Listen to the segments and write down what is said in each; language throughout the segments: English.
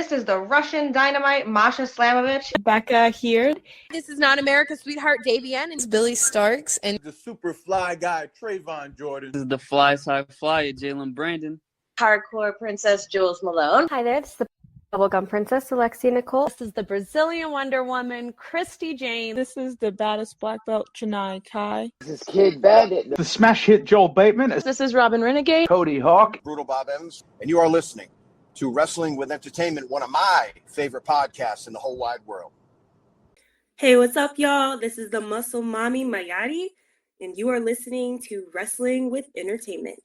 This is the Russian Dynamite, Masha Slamovich. Becca here. This is not America's Sweetheart, Davian. It's Billy Starks. And the super fly guy, Trayvon Jordan. This is the fly side flyer, Jalen Brandon. Hardcore Princess, Jules Malone. Hi there, this is the Bubblegum Princess, Alexia Nicole. This is the Brazilian Wonder Woman, Christy Jane. This is the baddest black belt, Janai Kai. This is Kid Bandit. The smash hit Joel Bateman. This is Robin Renegade. Cody Hawk. Brutal Bob Evans. And you are listening to Wrestling with Entertainment, one of my favorite podcasts in the whole wide world. Hey, what's up, y'all? This is the Muscle Mommy Mayari, and you are listening to Wrestling with Entertainment.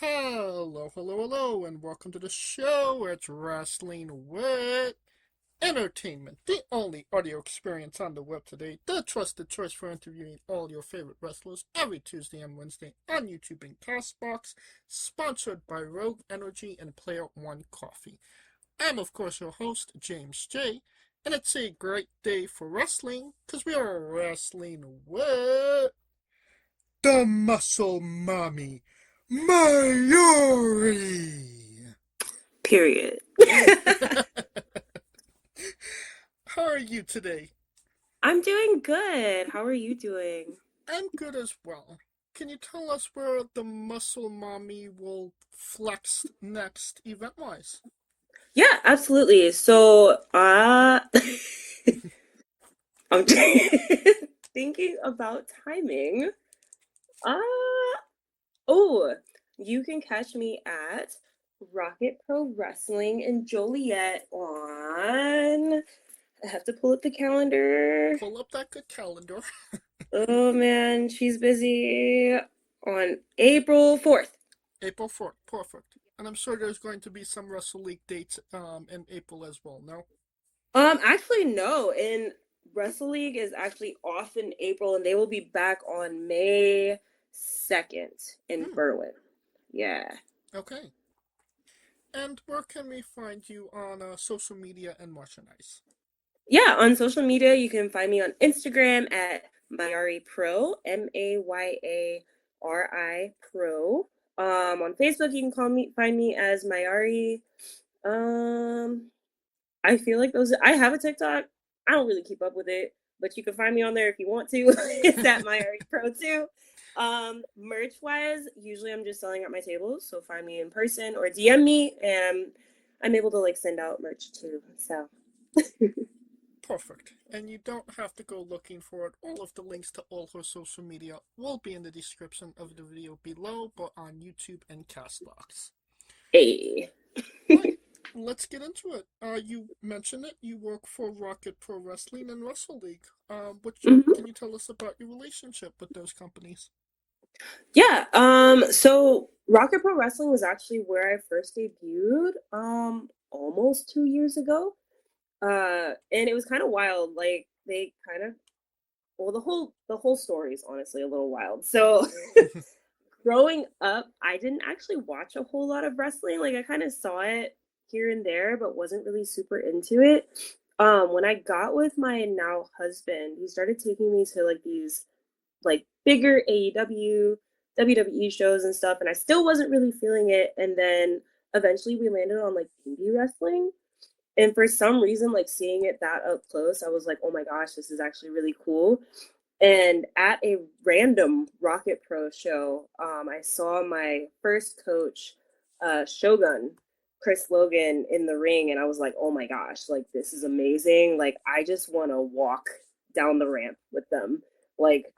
Hello, and welcome to the show. It's Wrestling with Entertainment, the only audio experience on the web today, the trusted choice for interviewing all your favorite wrestlers every Tuesday and Wednesday on YouTube and CastBox, sponsored by Rogue Energy and Player One Coffee. I'm, of course, your host, James J., and it's a great day for wrestling, because we are wrestling with the Muscle Mommy, Mayari. Period. How are you today? I'm doing good. How are you doing? I'm good as well. Can you tell us where the Muscle Mommy will flex next event-wise? Yeah, absolutely. So, I'm thinking about timing. You can catch me at Rocket Pro Wrestling in Joliet on... I have to pull up the calendar. Pull up that good calendar. Oh, man, she's busy on April 4th. April 4th, perfect. And I'm sure there's going to be some Wrestle League dates in April as well, no? Actually, no. And Wrestle League is actually off in April, and they will be back on May 2nd in Berwyn. Yeah. Okay. And where can we find you on social media and merchandise? Yeah, on social media, you can find me on Instagram at Mayari Pro, Mayari Pro. On Facebook, you can find me as Mayari. I feel like I have a TikTok. I don't really keep up with it, but you can find me on there if you want to. It's at Mayari Pro too. Merch-wise, usually I'm just selling at my tables, so find me in person or DM me, and I'm able to send out merch too. So. Perfect. And you don't have to go looking for it. All of the links to all her social media will be in the description of the video below, but on YouTube and CastBox. Hey. Right. Let's get into it. You mentioned it. You work for Rocket Pro Wrestling and Wrestle League. Can you tell us about your relationship with those companies? Yeah. So Rocket Pro Wrestling was actually where I first debuted almost 2 years ago. And it was kind of wild. The whole story is honestly a little wild. So growing up, I didn't actually watch a whole lot of wrestling. I kind of saw it here and there, but wasn't really super into it. When I got with my now husband, he started taking me to these bigger AEW, WWE shows and stuff, and I still wasn't really feeling it. And then eventually we landed on indie wrestling. And for some reason, seeing it that up close, I was like, oh my gosh, this is actually really cool. And at a random Rocket Pro show, I saw my first coach, Shogun, Chris Logan, in the ring. And I was like, oh my gosh, this is amazing. I just want to walk down the ramp with them.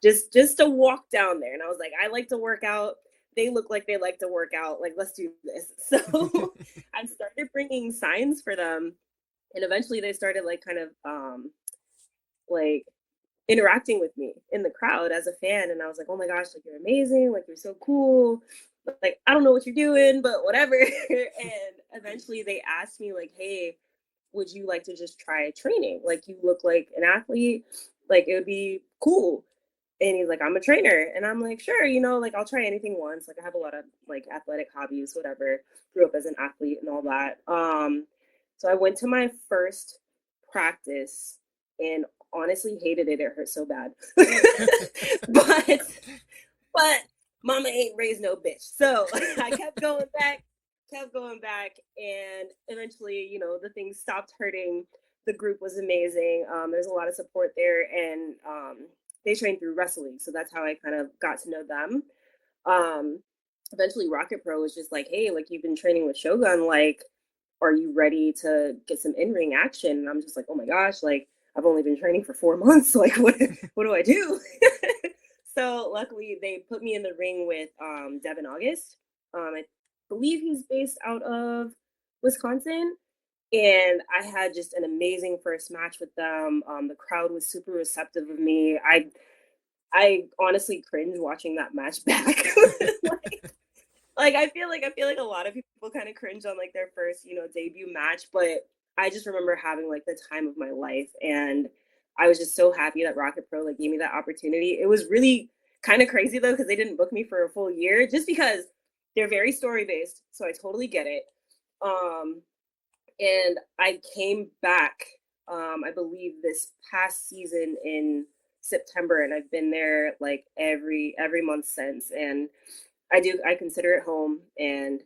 Just to walk down there. And I was like, I like to work out. They look like they like to work out. Let's do this. So I started bringing signs for them. And eventually they started interacting with me in the crowd as a fan. And I was like, oh my gosh, you're amazing. You're so cool. I don't know what you're doing, but whatever. And eventually they asked me hey, would you like to just try training? You look like an athlete. It would be cool. And he's like, I'm a trainer. And I'm like, sure, I'll try anything once. I have a lot of athletic hobbies, whatever. Grew up as an athlete and all that. So I went to my first practice and honestly hated it. It hurt so bad. but mama ain't raised no bitch. So I kept going back kept going back, and eventually, the things stopped hurting. The group was amazing. There's a lot of support there, and they trained through Wrestle League, so that's how I kind of got to know them. Eventually, Rocket Pro was just like, hey, like, you've been training with Shogun, like, are you ready to get some in-ring action? And I'm just like, oh my gosh, like, I've only been training for 4 months. Like, what do I do? So luckily, they put me in the ring with Devin August. I believe he's based out of Wisconsin. And I had just an amazing first match with them. The crowd was super receptive of me. I honestly cringe watching that match back. like I feel like a lot of people kind of cringe on like their first, debut match, but I just remember having like the time of my life, and I was just so happy that Rocket Pro like gave me that opportunity. It was really kind of crazy though, because they didn't book me for a full year, just because they're very story based, so I totally get it. And I came back, I believe this past season in September, and I've been there like every month since. And I consider it home, and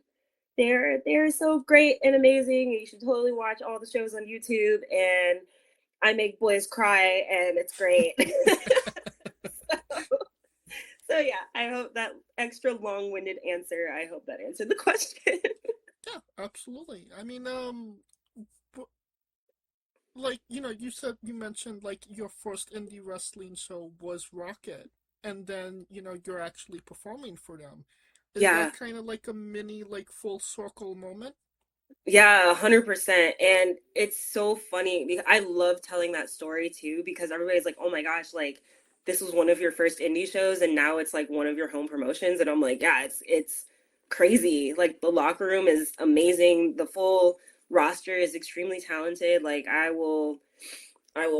they're so great and amazing. You should totally watch all the shows on YouTube, and I make boys cry, and it's great. So yeah, I hope that extra long-winded answer, I hope that answered the question. Yeah, absolutely. I mean, like, you mentioned like your first indie wrestling show was Rocket, and then, you're actually performing for them. Is that kind of like a mini, like, full circle moment? Yeah, 100%. And it's so funny because I love telling that story too, because everybody's like, oh my gosh, like, this was one of your first indie shows, and now it's like one of your home promotions. And I'm like, yeah, it's crazy. Like, the locker room is amazing. The full roster is extremely talented. Like, I will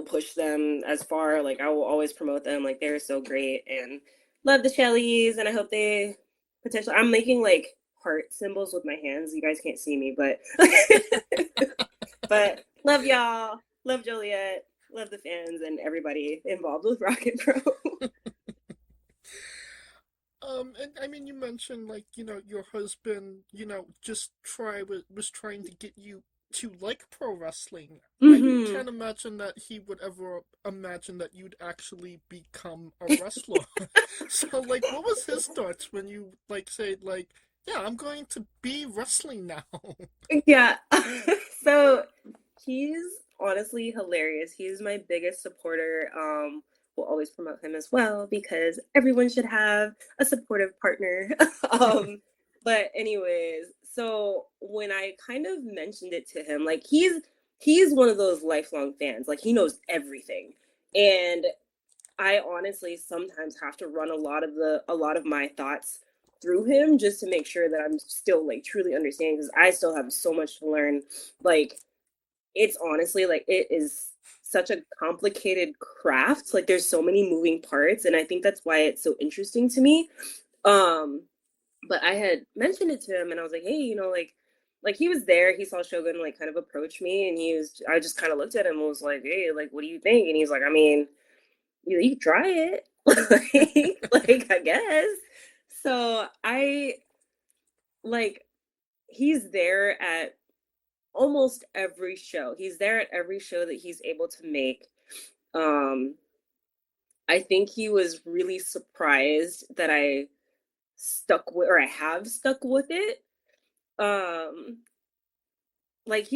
push them as far. Like, I will always promote them. Like, they're so great, and love the Shelleys. And I hope they potentially, I'm making like heart symbols with my hands. You guys can't see me, but but love y'all. Love Joliet. Love the fans and everybody involved with Rocket Pro. And I mean, you mentioned like, your husband, just was trying to get you to like pro wrestling. Mm-hmm. I can't imagine that he would ever imagine that you'd actually become a wrestler. So like, what was his thoughts when you like said like, yeah, I'm going to be wrestling now? Yeah. So he's honestly hilarious. He's my biggest supporter. We'll always promote him as well, because everyone should have a supportive partner. But anyways, so when I kind of mentioned it to him, like, he's one of those lifelong fans. Like, he knows everything. And I honestly sometimes have to run a lot of my thoughts through him, just to make sure that I'm still like truly understanding, because I still have so much to learn. Like, it's honestly like, it is such a complicated craft. Like, there's so many moving parts, and I think that's why it's so interesting to me. But I had mentioned it to him, and I was like, hey, like he was there, he saw Shogun like kind of approach me, and I just kind of looked at him and was like, hey, like, what do you think? And he's like, I mean, you can try it. like, I guess. So he's there at almost every show. He's there at every show that he's able to make. I think he was really surprised that I have stuck with it. Like,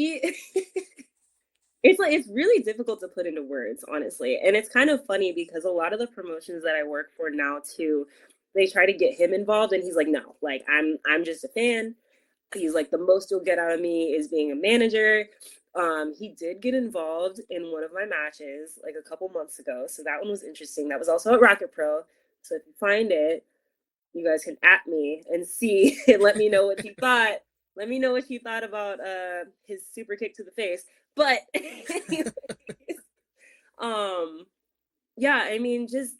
it's really difficult to put into words, honestly. And it's kind of funny because a lot of the promotions that I work for now too, they try to get him involved, and he's like, no, like, I'm just a fan. He's like, the most you'll get out of me is being a manager. He did get involved in one of my matches like a couple months ago, so that one was interesting. That was also at Rocket Pro. So if you find it, you guys can at me and see and let me know what you thought. Let me know what you thought about his super kick to the face. But anyways, yeah, I mean, just,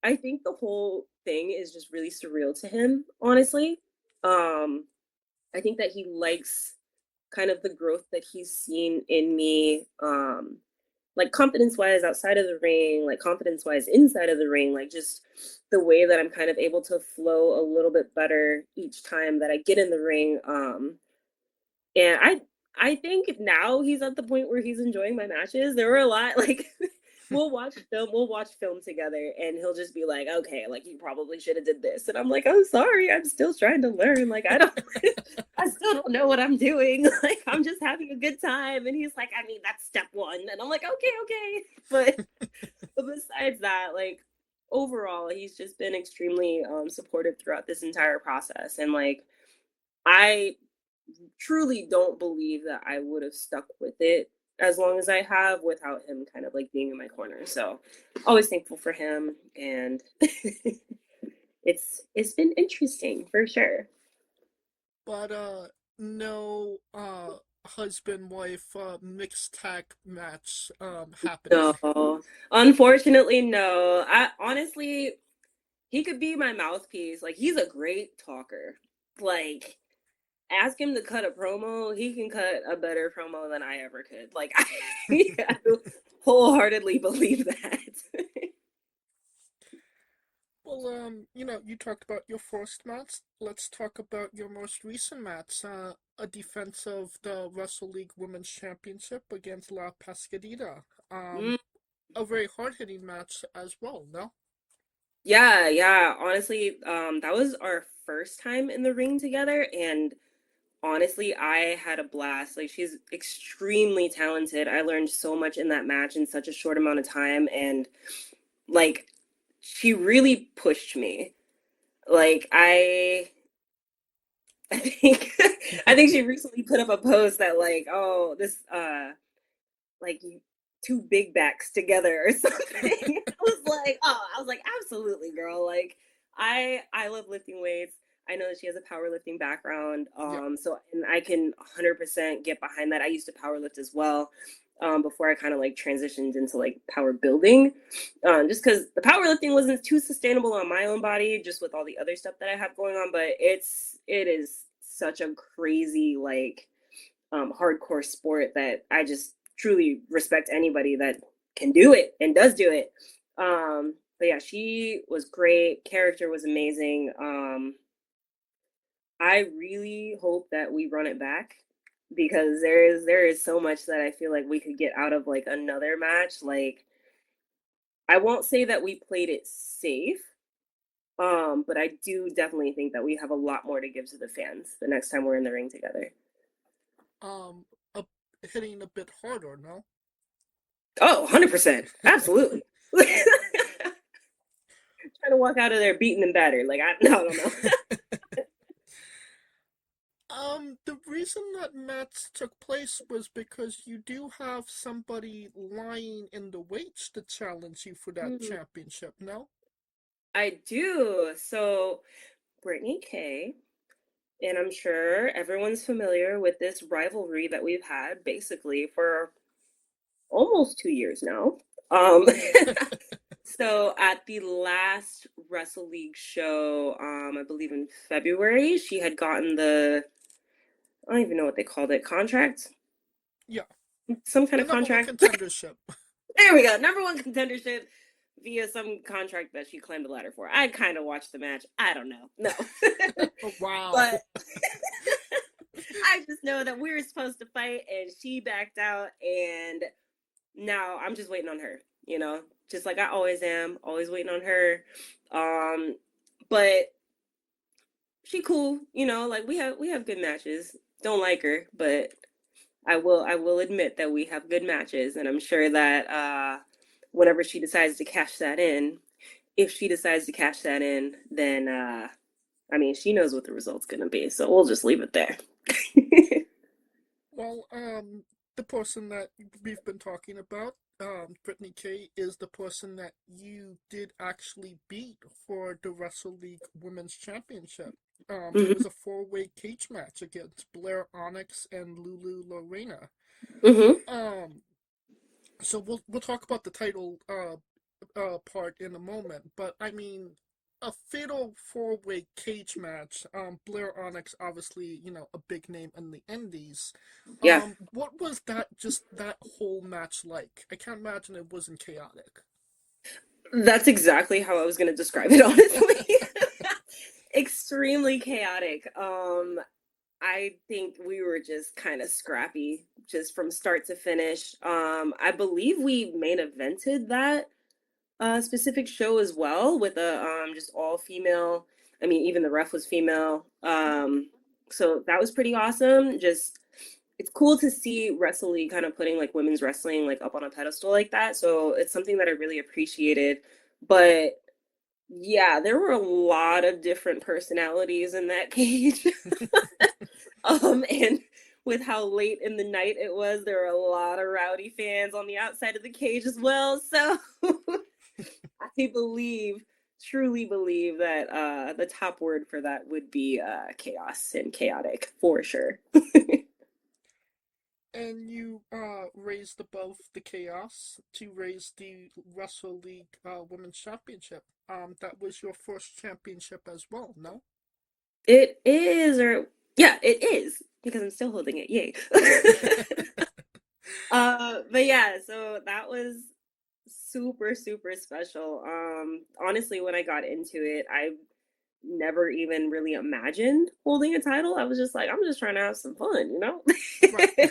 I think the whole thing is just really surreal to him, honestly. I think that he likes kind of the growth that he's seen in me, like confidence-wise outside of the ring, like confidence-wise inside of the ring, like just the way that I'm kind of able to flow a little bit better each time that I get in the ring. And I think now he's at the point where he's enjoying my matches. There were a lot like we'll watch film together, and he'll just be like, okay, like you probably should have did this. And I'm like, I'm sorry, I'm still trying to learn. Like I still don't know what I'm doing. Like I'm just having a good time. And he's like, I mean, that's step one. And I'm like, okay. But besides that, like overall, he's just been extremely supportive throughout this entire process. And like I truly don't believe that I would have stuck with it as long as I have without him kind of like being in my corner. So always thankful for him, and it's been interesting for sure. But no husband wife mixed tag match happening. No, unfortunately, no. I honestly, he could be my mouthpiece. Like he's a great talker. Like ask him to cut a promo, he can cut a better promo than I ever could. Like I wholeheartedly believe that. Well, you talked about your first match. Let's talk about your most recent match, a defense of the Wrestle League Women's Championship against La Pescadita. A very hard-hitting match as well, no? Yeah. Honestly, that was our first time in the ring together, and honestly, I had a blast. Like she's extremely talented. I learned so much in that match in such a short amount of time, and like she really pushed me. Like I think I think she recently put up a post that like, oh, this like two big backs together or something. I was like, absolutely, girl. Like I love lifting weights. I know that she has a powerlifting background. So and I can 100% get behind that. I used to powerlift as well. Before I kind of like transitioned into like power building, just because the powerlifting wasn't too sustainable on my own body, just with all the other stuff that I have going on. But it is such a crazy like hardcore sport that I just truly respect anybody that can do it and does do it. But yeah, she was great. Character was amazing. I really hope that we run it back, because there is so much that I feel like we could get out of like another match. Like I won't say that we played it safe, but I do definitely think that we have a lot more to give to the fans the next time we're in the ring together. Hitting a bit harder, no? Oh, 100%. Absolutely. Trying to walk out of there beaten and battered. Like I don't know. The reason that match took place was because you do have somebody lying in the weights to challenge you for that championship, no? I do. So, Brittany K, and I'm sure everyone's familiar with this rivalry that we've had basically for almost 2 years now. So at the last Wrestle League show, I believe in February, she had gotten I don't even know what they called it, contract? Yeah. Some kind of contract. Contendership. There we go. Number one contendership via some contract that she climbed the ladder for. I kind of watched the match. I don't know. No. Oh, wow. But I just know that we were supposed to fight, and she backed out, and now I'm just waiting on her, just like I always am, always waiting on her. But she cool, like we have good matches. Don't like her, but I will admit that we have good matches, and I'm sure that whenever she decides to cash that in, if she decides to cash that in, then I mean, she knows what the result's gonna be, so we'll just leave it there. Well, the person that we've been talking about, Brittany K, is the person that you did actually beat for the Wrestle League Women's Championship. It was a 4-way cage match against Blair Onyx and Lulu Lorena. So we'll talk about the title part in a moment, but I mean, a fatal four-way cage match. Blair Onyx, obviously, a big name in the indies. Yeah. What was that whole match like? I can't imagine it wasn't chaotic. That's exactly how I was going to describe it, honestly. Extremely chaotic. I think we were just kind of scrappy, just from start to finish. I believe we main evented that specific show as well with a just all female. I mean, even the ref was female. So that was pretty awesome. Just it's cool to see Wrestle League kind of putting like women's wrestling like up on a pedestal like that. So it's something that I really appreciated. But yeah, there were a lot of different personalities in that cage. And with how late in the night it was, there were a lot of rowdy fans on the outside of the cage as well. So I truly believe that the top word for that would be chaos and chaotic for sure. And you raised above the chaos to raise the Wrestle League Women's Championship. That was your first championship as well, no? It is, it is, because I'm still holding it. Yay. But yeah, so that was super, super special. Honestly, when I got into it, I never even really imagined holding a title. I was just like, I'm just trying to have some fun, you know? Right.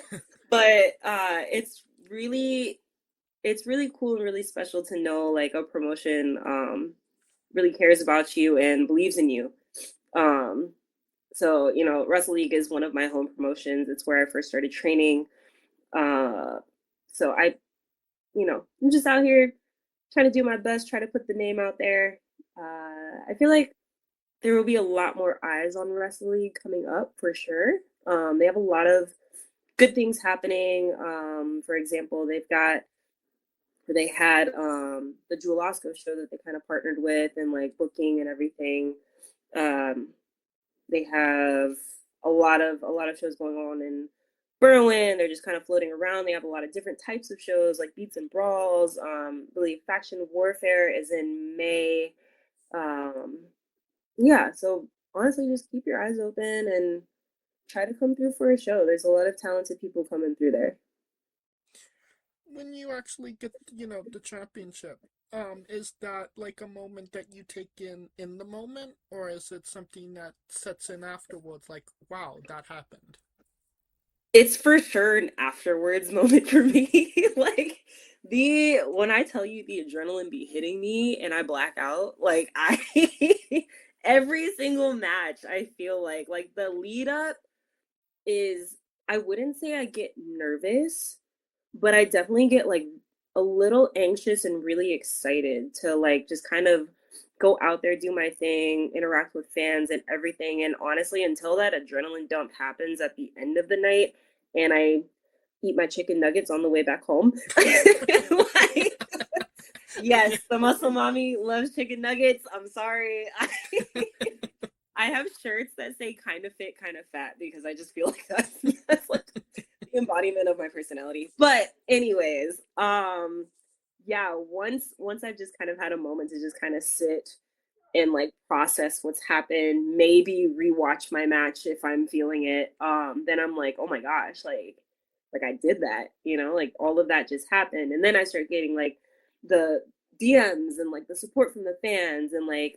But it's really cool and really special to know like a promotion really cares about you and believes in you. So, Wrestle League is one of my home promotions. It's where I first started training. So I'm just out here trying to do my best, try to put the name out there. I feel like there will be a lot more eyes on Wrestle League coming up for sure. They have a lot of good things happening. For example, they had the Jewel Osco show that they kind of partnered with and like booking and everything. They have a lot of shows going on in Berlin. They're just kind of floating around. They have a lot of different types of shows like Beats and Brawls. I believe Faction Warfare is in May. Yeah, so honestly, just keep your eyes open and try to come through for a show. There's a lot of talented people coming through there. When you actually get, the championship, is that like a moment that you take in the moment, or is it something that sets in afterwards, like, wow, that happened? It's for sure an afterwards moment for me. Like when I tell you the adrenaline be hitting me and I black out, like every single match, I feel like the lead up is, I wouldn't say I get nervous, but I definitely get like a little anxious and really excited to like just kind of go out there, do my thing, interact with fans and everything. And honestly, until that adrenaline dump happens at the end of the night and I eat my chicken nuggets on the way back home. Like, yes, the muscle mommy loves chicken nuggets. I'm sorry. I have shirts that say kind of fit, kind of fat because I just feel like that's like the embodiment of my personality. But anyways, yeah, once I've just kind of had a moment to just kind of sit and like process what's happened, maybe rewatch my match if I'm feeling it, then I'm like, oh my gosh, like I did that, like all of that just happened. And then I start getting like the DMs and like the support from the fans and like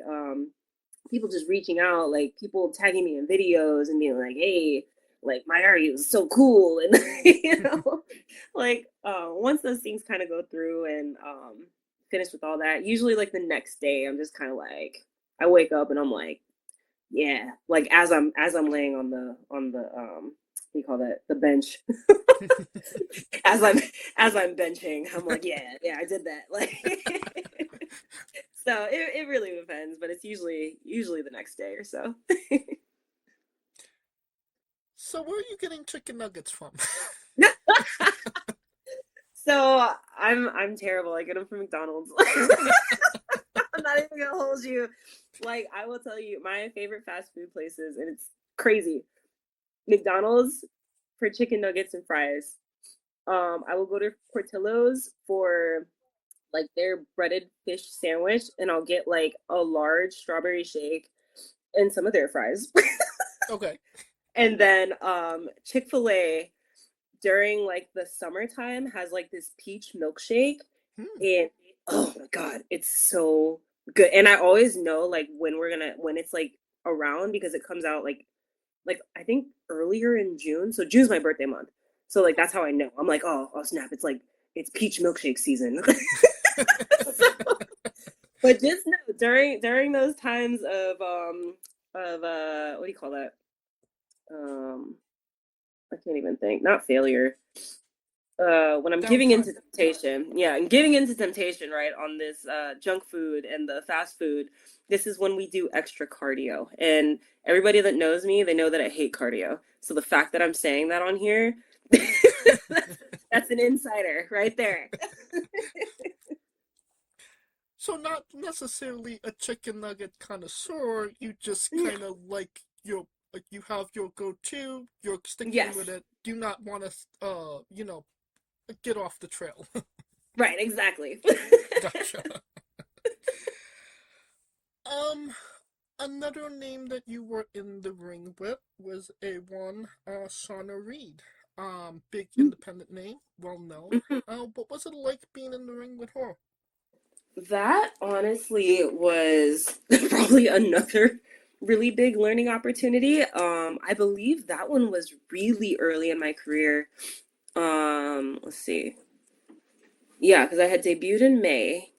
people just reaching out, like people tagging me in videos and being like, hey, like Mayari was so cool. And like once those things kind of go through and finish with all that, usually like the next day I'm just kind of like, I wake up and I'm like, yeah, like as I'm laying on the what do you call that, the bench, as I'm benching, I'm like, yeah, I did that. Like so it really depends, but it's usually the next day or so. So where are you getting chicken nuggets from? So I'm terrible. I get them from McDonald's. I'm not even gonna hold you. Like I will tell you, my favorite fast food places, and it's crazy. McDonald's for chicken nuggets and fries. I will go to Portillo's for like their breaded fish sandwich, and I'll get like a large strawberry shake and some of their fries. Okay. And then Chick-fil-A during like the summertime has like this peach milkshake, and oh my god, it's so good. And I always know like when it's like around, because it comes out like I think earlier in June. So June's my birthday month. So like that's how I know. I'm like, oh snap, it's peach milkshake season. But just know during those times of what do you call that? I can't even think. Not failure. When I'm giving into temptation. Yeah, I'm giving into temptation, right? On this junk food and the fast food. This is when we do extra cardio. And everybody that knows me, they know that I hate cardio. So the fact that I'm saying that on here, that's an insider right there. So not necessarily a chicken nugget connoisseur, you just kind of like you have your go-to, you're sticking with it, do not want to, get off the trail. Right, exactly. Gotcha. Another name that you were in the ring with was Shawna Reed. Big independent name, well known. What was it like being in the ring with her? That honestly was probably another really big learning opportunity. I believe that one was really early in my career. Let's see. Yeah, because I had debuted in May,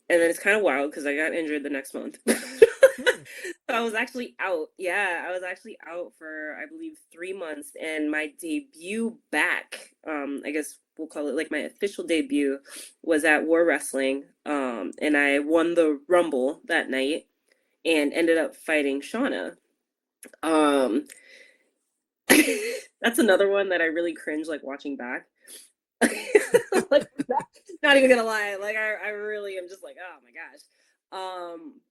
and then it's kind of wild because I got injured the next month. So I was actually out. Yeah, I was actually out for, I believe, 3 months, and my debut back, I guess we'll call it like my official debut, was at War Wrestling, and I won the Rumble that night and ended up fighting Shawna. That's another one that I really cringe like watching back. Like, not even gonna lie, like I really am just like, oh my gosh.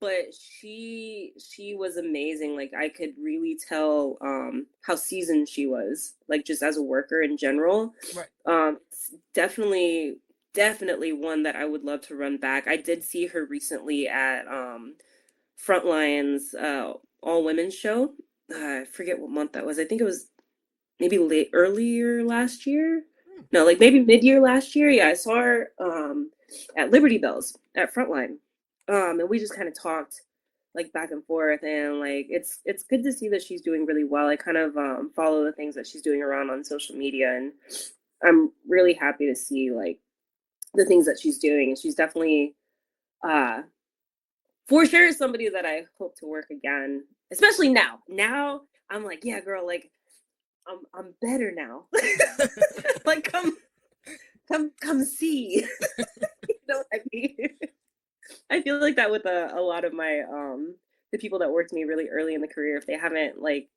But she was amazing. Like I could really tell how seasoned she was, like just as a worker in general. Right. Definitely one that I would love to run back. I did see her recently at Frontline's all women's show. I forget what month that was. I think it was maybe earlier last year. No, like maybe mid-year last year. Yeah, I saw her at Liberty Bells at Frontline. And we just kind of talked like back and forth, and like it's good to see that she's doing really well. I kind of follow the things that she's doing around on social media, and I'm really happy to see like the things that she's doing. And she's definitely for sure somebody that I hope to work again, especially now. Now I'm like, yeah, girl, like I'm better now. Like come see. You know what I mean? I feel like that with a lot of my the people that worked me really early in the career. If they haven't like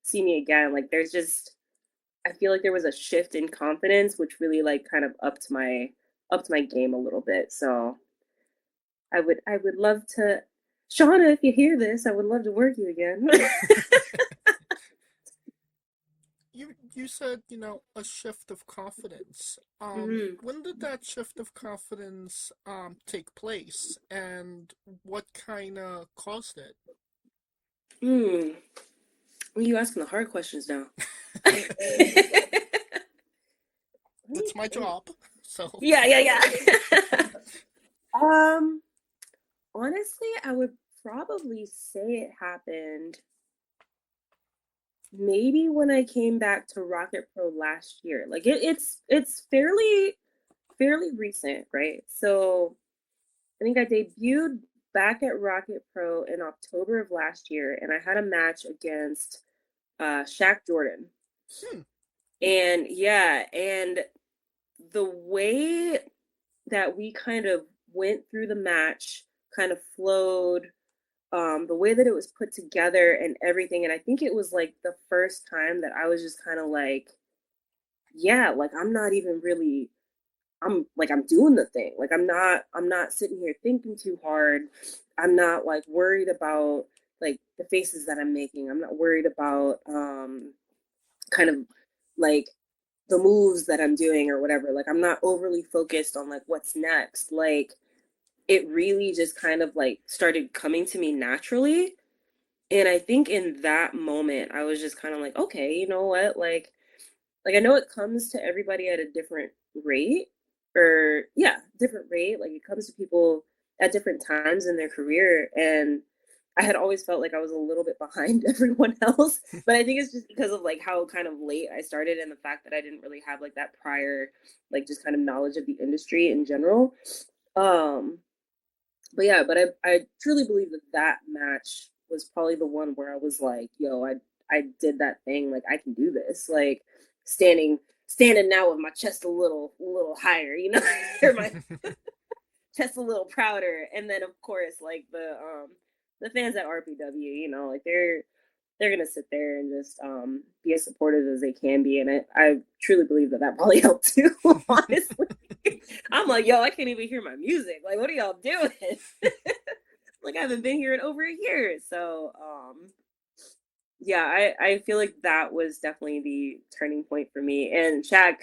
seen me again, like there's just, I feel like there was a shift in confidence, which really like kind of upped my game a little bit. So I would love to, Shawna, if you hear this, I would love to work you again. You said, a shift of confidence. When did that shift of confidence take place, and what kind of caused it? Well, you asking the hard questions now. It's my job, so. Yeah. Honestly, I would probably say it happened maybe when I came back to Rocket Pro last year. Like it's fairly recent, right? So I think I debuted back at Rocket Pro in October of last year, and I had a match against Shaq Jordan. And yeah, and the way that we kind of went through the match kind of flowed, the way that it was put together and everything. And I think it was like the first time that I was just kind of like, yeah, like I'm not even really, I'm doing the thing. Like I'm not sitting here thinking too hard. I'm not like worried about like the faces that I'm making. I'm not worried about kind of like the moves that I'm doing or whatever. Like, I'm not overly focused on like what's next. Like, it really just kind of like started coming to me naturally. And I think in that moment, I was just kind of like, okay, you know what? Like I know it comes to everybody at a different rate, or yeah, different rate. Like, it comes to people at different times in their career. And I had always felt like I was a little bit behind everyone else, but I think it's just because of like how kind of late I started and the fact that I didn't really have like that prior, like just kind of knowledge of the industry in general. But yeah, but I truly believe that that match was probably the one where I was like, yo, I did that thing. Like, I can do this. Like, standing now with my chest a little higher, you know, or my chest a little prouder. And then of course, like the fans at RPW, you know, like they're gonna sit there and just be as supportive as they can be. And I truly believe that probably helped too, honestly. I'm like, yo, I can't even hear my music. Like, what are y'all doing? Like, I haven't been here in over a year. So yeah, I feel like that was definitely the turning point for me. And Shaq,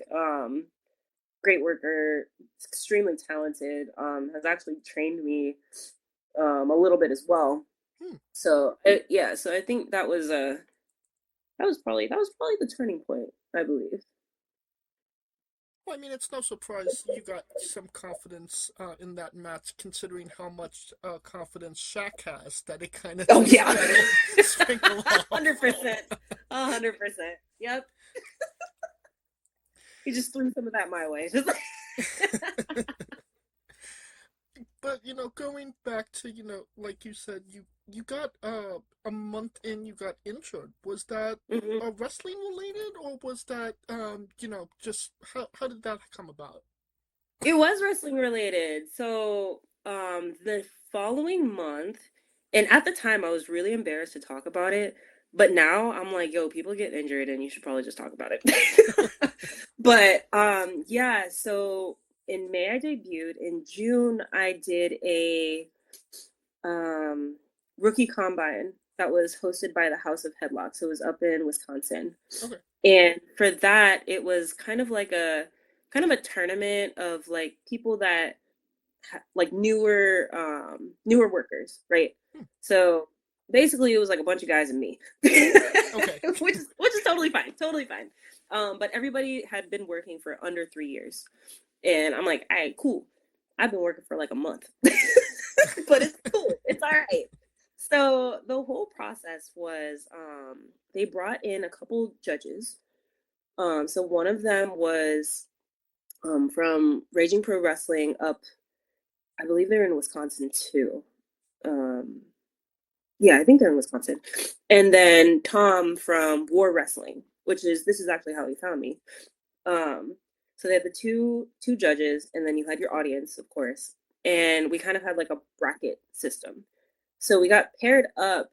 great worker, extremely talented, has actually trained me a little bit as well. So so I think that was probably the turning point, I believe. Well, I mean, it's no surprise you got some confidence in that match, considering how much confidence Shaq has, that it kind of sprinkle off. 100%. 100%. Yep. He just threw some of that my way. But, you know, going back to, you know, like you said, you got a month in, you got injured. Was that wrestling related, or was that, you know, just how did that come about? It was wrestling related. So the following month, and at the time I was really embarrassed to talk about it, but now I'm like, yo, people get injured and you should probably just talk about it. But yeah, so in May I debuted. In June I did a rookie combine that was hosted by the House of Headlocks. It was up in Wisconsin. Okay. And for that, it was kind of a tournament of like people that like newer workers, right? So basically it was like a bunch of guys and me. Okay. which is totally fine. But everybody had been working for under 3 years. And I'm like, all right, cool. I've been working for like a month. But it's cool. It's all right. So the whole process was they brought in a couple judges. So one of them was from Raging Pro Wrestling up, I believe they're in Wisconsin too. Yeah, I think they're in Wisconsin. And then Tom from War Wrestling, this is actually how he found me. So they had the two judges, and then you had your audience, of course. And we kind of had like a bracket system. So we got paired up,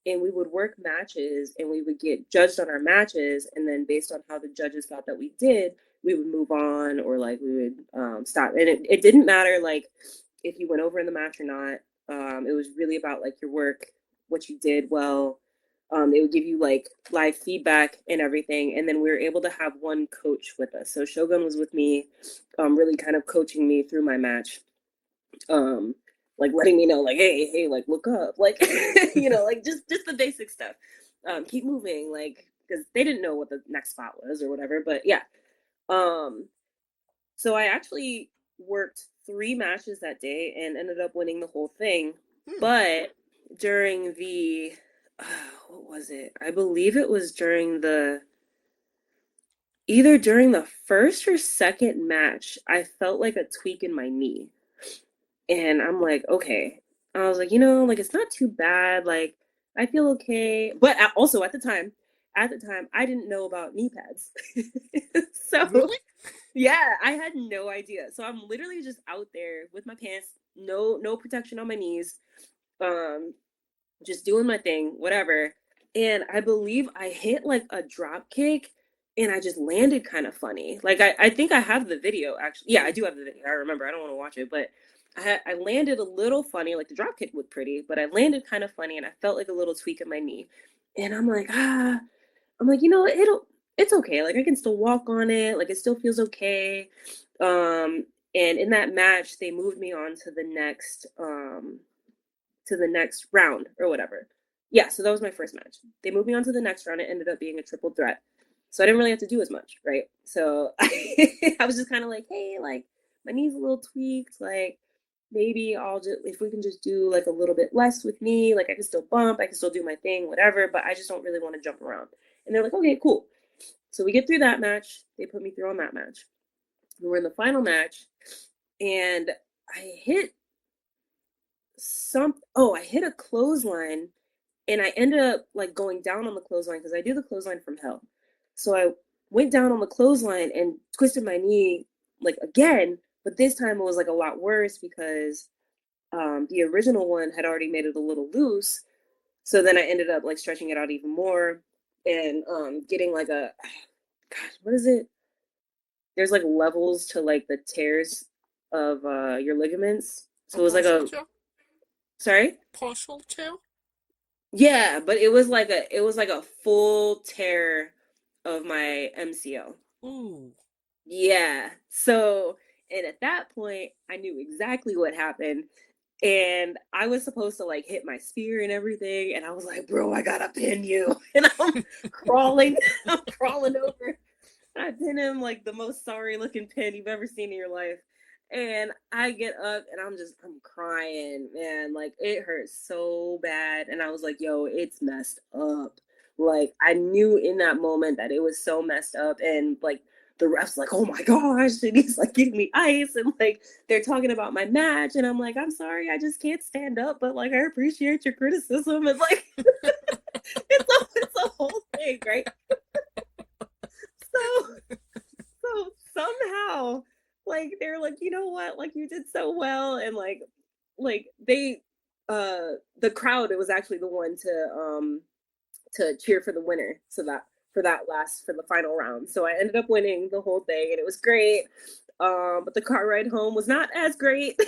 and we would work matches, and we would get judged on our matches, and then based on how the judges thought that we did, we would move on, or like we would stop. And it didn't matter like if you went over in the match or not. It was really about like your work, what you did well. They would give you like live feedback and everything, and then we were able to have one coach with us. So Shogun was with me, really kind of coaching me through my match, like letting me know like, hey, like look up, like you know, like just the basic stuff. Keep moving, like, because they didn't know what the next spot was or whatever. But yeah, so I actually worked 3 matches that day and ended up winning the whole thing. But during the what was it? I believe it was either during the first or second match, I felt like a tweak in my knee. And I'm like, okay. I was like, you know, like it's not too bad. Like I feel okay. But also at the time, I didn't know about knee pads. So Really? yeah, I had no idea. So I'm literally just out there with my pants, no protection on my knees. Just doing my thing, whatever. And I believe I hit like a drop kick and I just landed kind of funny. Like I think I have the video actually. Yeah, I do have the video. I remember. I don't want to watch it, but I landed a little funny. Like the drop kick looked pretty, but I landed kind of funny and I felt like a little tweak in my knee. And I'm like, you know, it's okay. Like I can still walk on it. Like it still feels okay. And in that match, they moved me on to the next round or whatever. Yeah, so that was my first match. They moved me on to the next round. It ended up being a triple threat. So I didn't really have to do as much, right? So I was just kind of like, hey, like my knee's a little tweaked. Like maybe I'll just, if we can just do like a little bit less with me, like I can still bump, I can still do my thing, whatever, but I just don't really want to jump around. And they're like, okay, cool. So we get through that match. They put me through on that match. We were in the final match and I hit a clothesline and I ended up like going down on the clothesline because I do the clothesline from hell. So I went down on the clothesline and twisted my knee like again, but this time it was like a lot worse because the original one had already made it a little loose. So then I ended up like stretching it out even more and getting like a, gosh, what is it? There's like levels to like the tears of your ligaments. So it was like a, sorry? Partial tear? Yeah, but it was like a full tear of my MCL. Ooh. Yeah. So, and at that point, I knew exactly what happened. And I was supposed to like hit my spear and everything. And I was like, bro, I gotta pin you. And I'm crawling over. I pin him like the most sorry looking pin you've ever seen in your life. And I get up and I'm crying, man. Like it hurts so bad. And I was like, yo, it's messed up. Like I knew in that moment that it was so messed up. And like the ref's like, oh my gosh. And he's like giving me ice. And like they're talking about my match. And I'm like, I'm sorry, I just can't stand up. But like I appreciate your criticism. And like it's a whole thing, right? So somehow like they're like, you know what, like you did so well, and like they the crowd, it was actually the one to cheer for the winner, so that for the final round. So I ended up winning the whole thing and it was great, but the car ride home was not as great.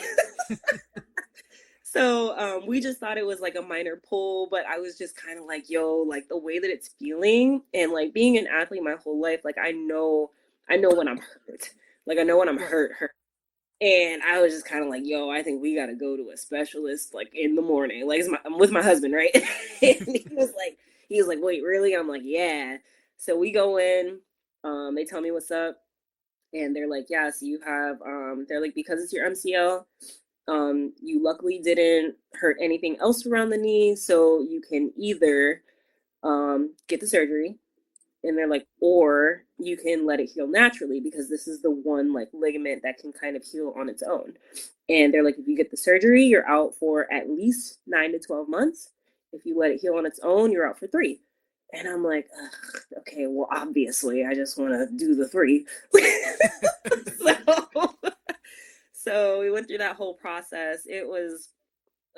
So we just thought it was like a minor pull, but I was just kind of like, yo, like the way that it's feeling, and like being an athlete my whole life, like I know when I'm hurt. Like I know when I'm hurt. And I was just kind of like, yo, I think we got to go to a specialist like in the morning. Like I'm with my husband, right? And he was like, wait, really? I'm like, yeah. So we go in, they tell me what's up. And they're like, yeah, so you have, they're like, because it's your MCL, you luckily didn't hurt anything else around the knee. So you can either get the surgery, and they're like, or you can let it heal naturally because this is the one like ligament that can kind of heal on its own. And they're like, if you get the surgery, you're out for at least 9 to 12 months. If you let it heal on its own, you're out for 3. And I'm like, okay, well, obviously, I just want to do the 3. So we went through that whole process. It was,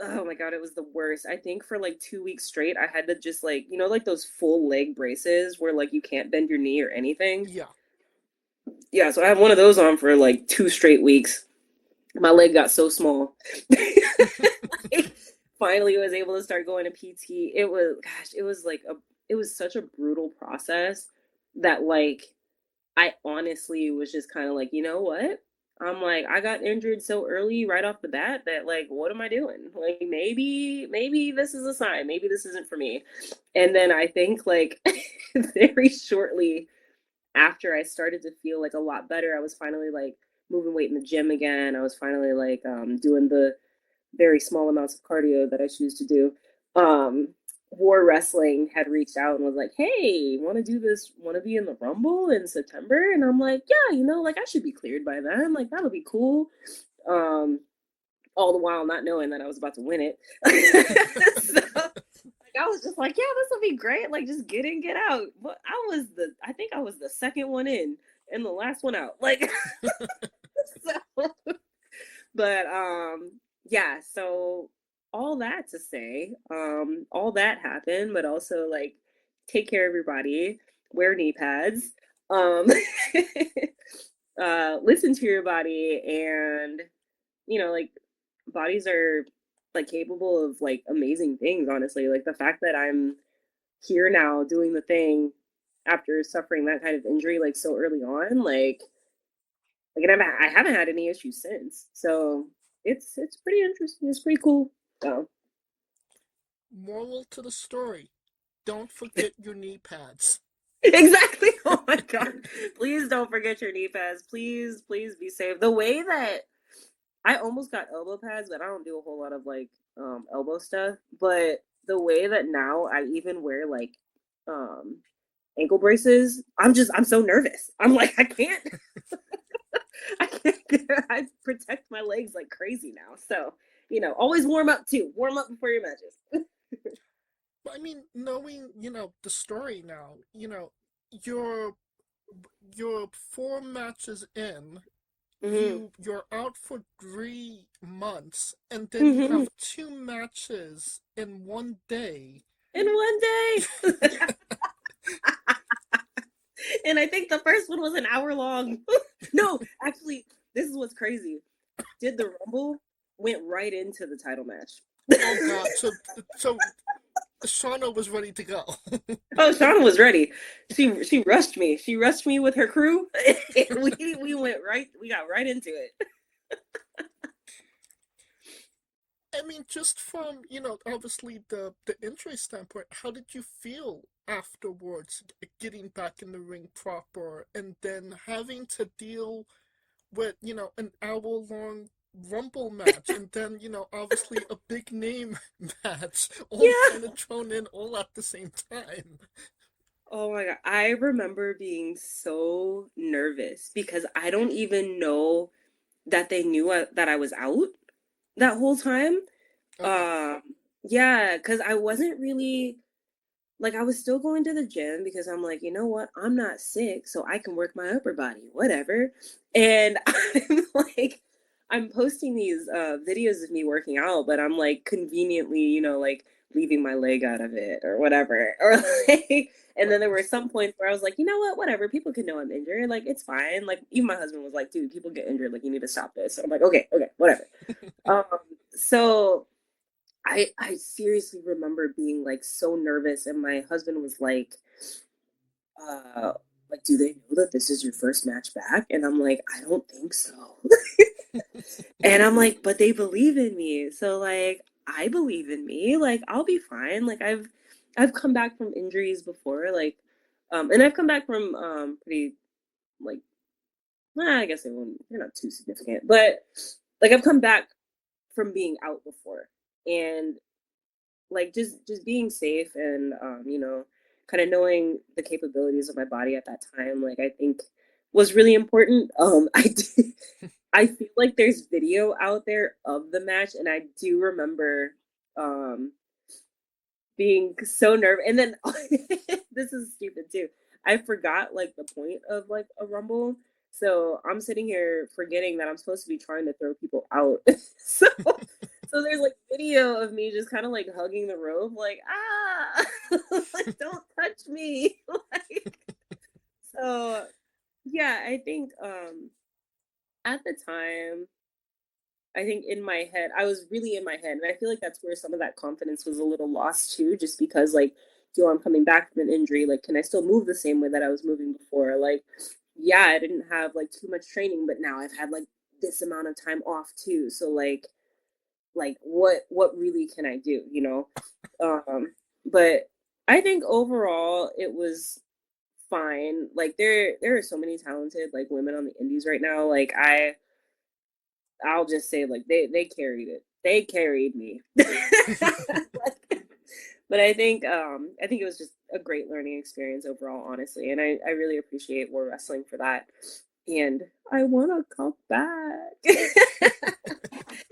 oh my God, it was the worst. I think for like 2 weeks straight, I had to just like, you know, like those full leg braces where like you can't bend your knee or anything. Yeah. Yeah, so I had one of those on for like 2 straight weeks. My leg got so small. Like, finally was able to start going to PT. It was such a brutal process that like I honestly was just kind of like, you know what? I'm like, I got injured so early right off the bat that like, what am I doing? Like maybe this is a sign. Maybe this isn't for me. And then I think like very shortly after I started to feel like a lot better, I was finally like moving weight in the gym again. I was finally like doing the very small amounts of cardio that I choose to do. War Wrestling had reached out and was like, hey, want to do this, want to be in the Rumble in September? And I'm like, yeah, you know, like I should be cleared by then. Like that'll be cool. All the while not knowing that I was about to win it. So like, I was just like, yeah, this will be great. Like just get in, get out. But I think I was the second one in and the last one out. Like, so, but yeah, so all that to say, all that happened, but also like take care of your body, wear knee pads, listen to your body, and you know, like bodies are like capable of like amazing things, honestly. Like the fact that I'm here now doing the thing after suffering that kind of injury like so early on. And I haven't had any issues since. So it's pretty interesting. It's pretty cool. So Moral to the story: don't forget your knee pads. exactly. Oh my god! Please don't forget your knee pads. Please be safe. The way that I almost got elbow pads, but I don't do a whole lot of elbow stuff. But the way that now I even wear ankle braces, I'm so nervous. I'm like, I can't. I can't. I protect my legs like crazy now. So always warm up too. Warm up before your matches. But I mean, knowing the story now, you're 4 matches in. You're out for 3 months, and then you have 2 matches in one day. In one day. And I think the first one was an hour long. No, actually, this is what's crazy. Did the Rumble, went right into the title match. Oh god! So Shawna was ready to go. Oh, Shawna was ready. She rushed me. She rushed me with her crew. And we went right. We got right into it. I mean, just from obviously the injury standpoint, how did you feel afterwards, getting back in the ring proper, and then having to deal with an hour-long Rumble match, and then obviously a big name match, all kind of thrown in all at the same time? Oh my god, I remember being so nervous because I don't even know that they knew that I was out that whole time. Okay. Yeah, because I wasn't really I was still going to the gym because I'm like, you know what? I'm not sick, so I can work my upper body, whatever. And I'm posting these videos of me working out, but I'm conveniently, leaving my leg out of it or whatever. Or and then there were some points where I was like, you know what? Whatever. People can know I'm injured. It's fine. Even my husband was like, dude, people get injured. You need to stop this. So I'm like, okay, whatever. So I seriously remember being so nervous, and my husband was do they know that this is your first match back? And I'm like, I don't think so. And I'm like, but they believe in me. So I believe in me. I'll be fine. I've come back from injuries before, and I've come back from pretty I guess they're not too significant, but I've come back from being out before, and just being safe and kind of knowing the capabilities of my body at that time, I think was really important. I feel like there's video out there of the match, and I do remember being so nervous. And then this is stupid too. I forgot the point of a Rumble. So I'm sitting here forgetting that I'm supposed to be trying to throw people out. So there's video of me just kind of hugging the rope, don't touch me. So yeah, I think at the time, I think in my head, I was really in my head, and I feel that's where some of that confidence was a little lost too, just because I'm coming back from an injury, can I still move the same way that I was moving before? Yeah, I didn't have too much training, but now I've had this amount of time off too. So what really can I do, But I think overall it was fine. There are so many talented women on the indies right now. I'll just say they carried it. They carried me. But I think it was just a great learning experience overall, honestly, and I really appreciate War Wrestling for that. And I want to come back.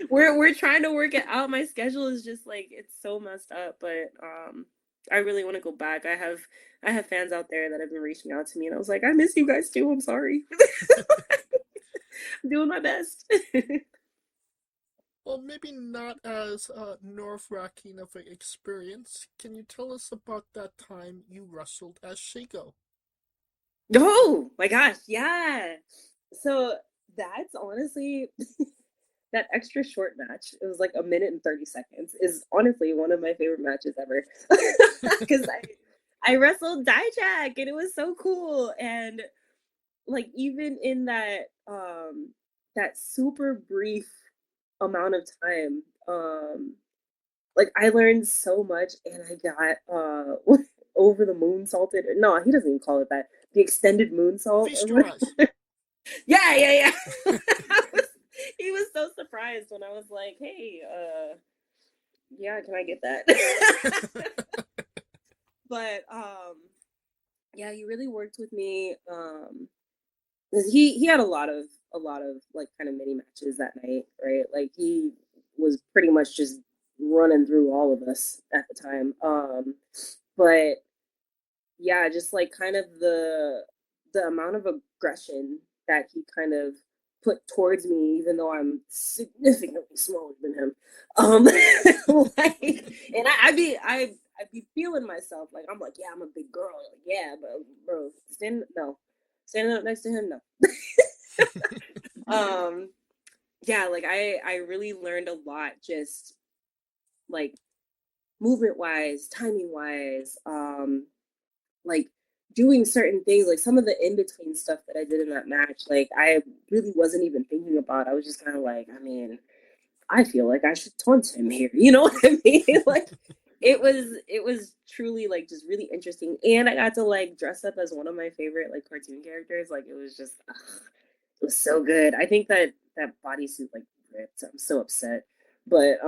We're trying to work it out. My schedule is just it's so messed up, but I really want to go back. I have fans out there that have been reaching out to me, and I was like, I miss you guys too. I'm sorry. I'm doing my best. Well, maybe not as nerve-wracking of an experience. Can you tell us about that time you wrestled as Shago? Oh my gosh, yeah. So that's honestly that extra short match. It was 1 minute and 30 seconds. Is honestly one of my favorite matches ever. Because I wrestled Dijak, and it was so cool. And like even in that that super brief amount of time, like I learned so much, and I got over the moonsaulted. No, he doesn't even call it that. The extended moonsault. Feast your eyes. Yeah. He was so surprised when I was like, "Hey, yeah, can I get that?" But yeah, he really worked with me. Because he had a lot of like kind of mini matches that night, right? Like he was pretty much just running through all of us at the time. But yeah, just like kind of the amount of aggression that he kind of put towards me, even though I'm significantly smaller than him. Like, and I'd be feeling myself like I'm like, yeah, I'm a big girl. Like, yeah, but bro, standing up next to him, no. Yeah, like I really learned a lot, just like movement wise, timing wise, like doing certain things, like some of the in between stuff that I did in that match, like I really wasn't even thinking about. I was just kind of like, I mean, I feel like I should taunt him here. You know what I mean? Like it was truly like just really interesting, and I got to like dress up as one of my favorite like cartoon characters. Like it was just, it was so good. I think that bodysuit like ripped. I'm so upset, but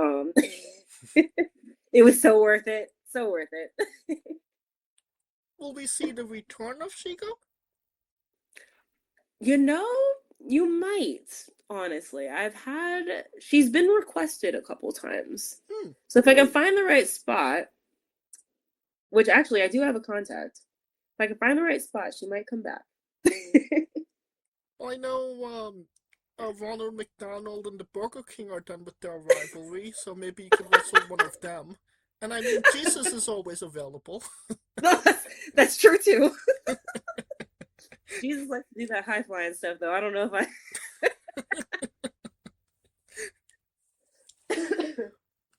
it was so worth it. So worth it. Will we see the return of Shigo? You know, you might. Honestly, she's been requested a couple times. So if I can find the right spot, which actually I do have a contact, if I can find the right spot, she might come back. I know Ronald McDonald and the Burger King are done with their rivalry, so maybe you can wrestle one of them. And I mean, Jesus is always available. That's true too. Jesus likes to do that high flying stuff, though. I don't know if I.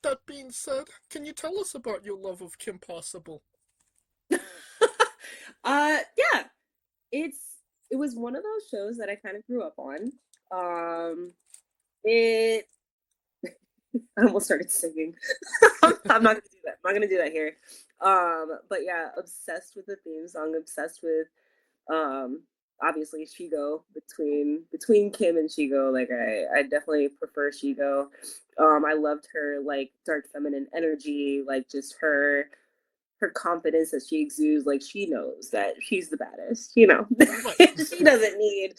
That being said, can you tell us about your love of Kim Possible? Yeah. It was one of those shows that I kind of grew up on. It I almost started singing. I'm not gonna do that. I'm not gonna do that here. But yeah, obsessed with the theme song, obsessed with obviously Shigo. Between Kim and Shigo, like I definitely prefer Shigo. I loved her like dark feminine energy, like just her confidence that she exudes. Like she knows that she's the baddest, you know. she doesn't need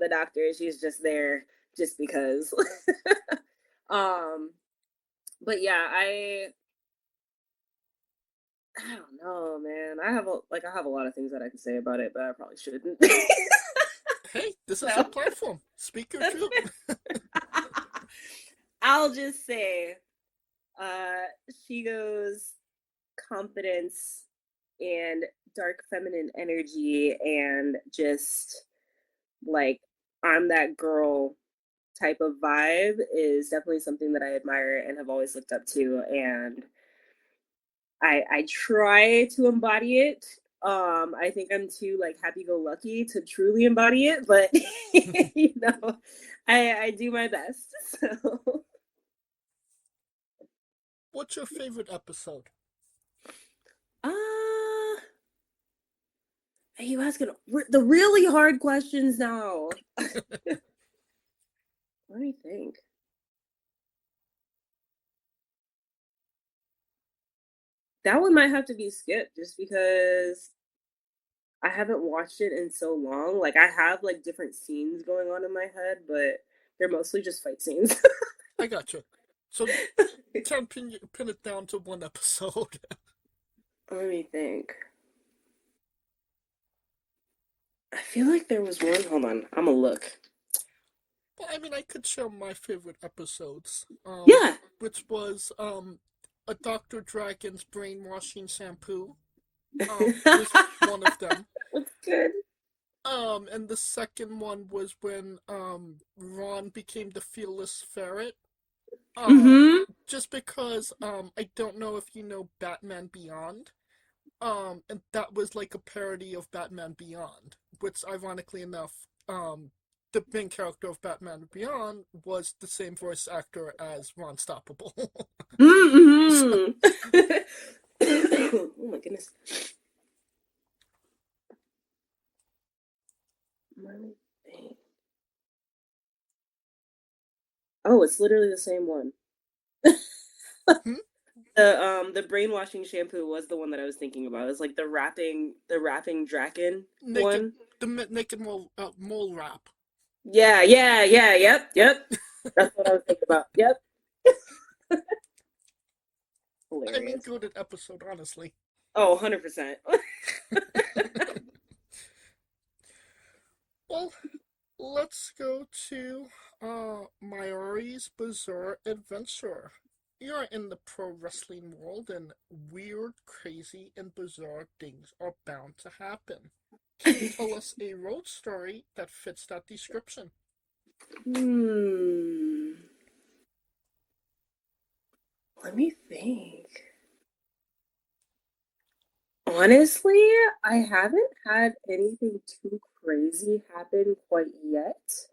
the doctor. She's just there just because. But yeah, I don't know, man. I have a lot of things that I could say about it, but I probably shouldn't. Hey, this is your platform. Speak your truth. I'll just say, Shigo's confidence and dark feminine energy and just like I'm that girl type of vibe is definitely something that I admire and have always looked up to, and I try to embody it. I think I'm too like happy-go-lucky to truly embody it, but you know, I do my best. So. What's your favorite episode? Are you asking the really hard questions now? Let me think. That one might have to be skipped just because I haven't watched it in so long. Like I have like different scenes going on in my head, but they're mostly just fight scenes. I gotcha. So can't pin it down to one episode. Let me think. I feel like there was one. Hold on, I'm gonna look. Well, I mean, I could share my favorite episodes. Yeah. Which was a Dr. Dragon's brainwashing shampoo. Was one of them. That's good. And the second one was when Ron became the fearless ferret. Just because I don't know if you know Batman Beyond. And that was like a parody of Batman Beyond, which ironically enough, the main character of Batman Beyond was the same voice actor as Ron Stoppable. Mm-hmm. Oh my goodness. Oh, it's literally the same one. The brainwashing shampoo was the one that I was thinking about. It's like the rapping Draken one. The naked mole rap. Yeah, yep. That's what I was thinking about. Yep. Hilarious. I mean, good episode, honestly. Oh, 100%. Well, let's go to Mayari's Bizarre Adventure. You're in the pro wrestling world, and weird, crazy, and bizarre things are bound to happen. Can you tell us a road story that fits that description? Let me think. Honestly, I haven't had anything too crazy happen quite yet.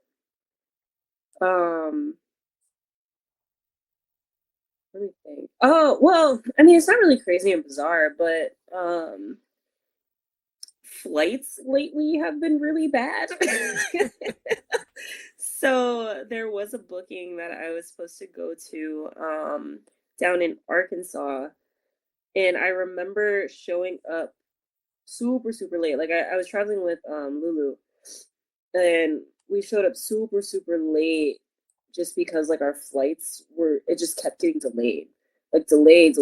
Let me think. Oh, well, I mean, it's not really crazy and bizarre, but flights lately have been really bad. So there was a booking that I was supposed to go to down in Arkansas, and I remember showing up super, super late. Like I was traveling with Lulu, and we showed up super, super late just because like our flights it just kept getting delayed. Like delayed,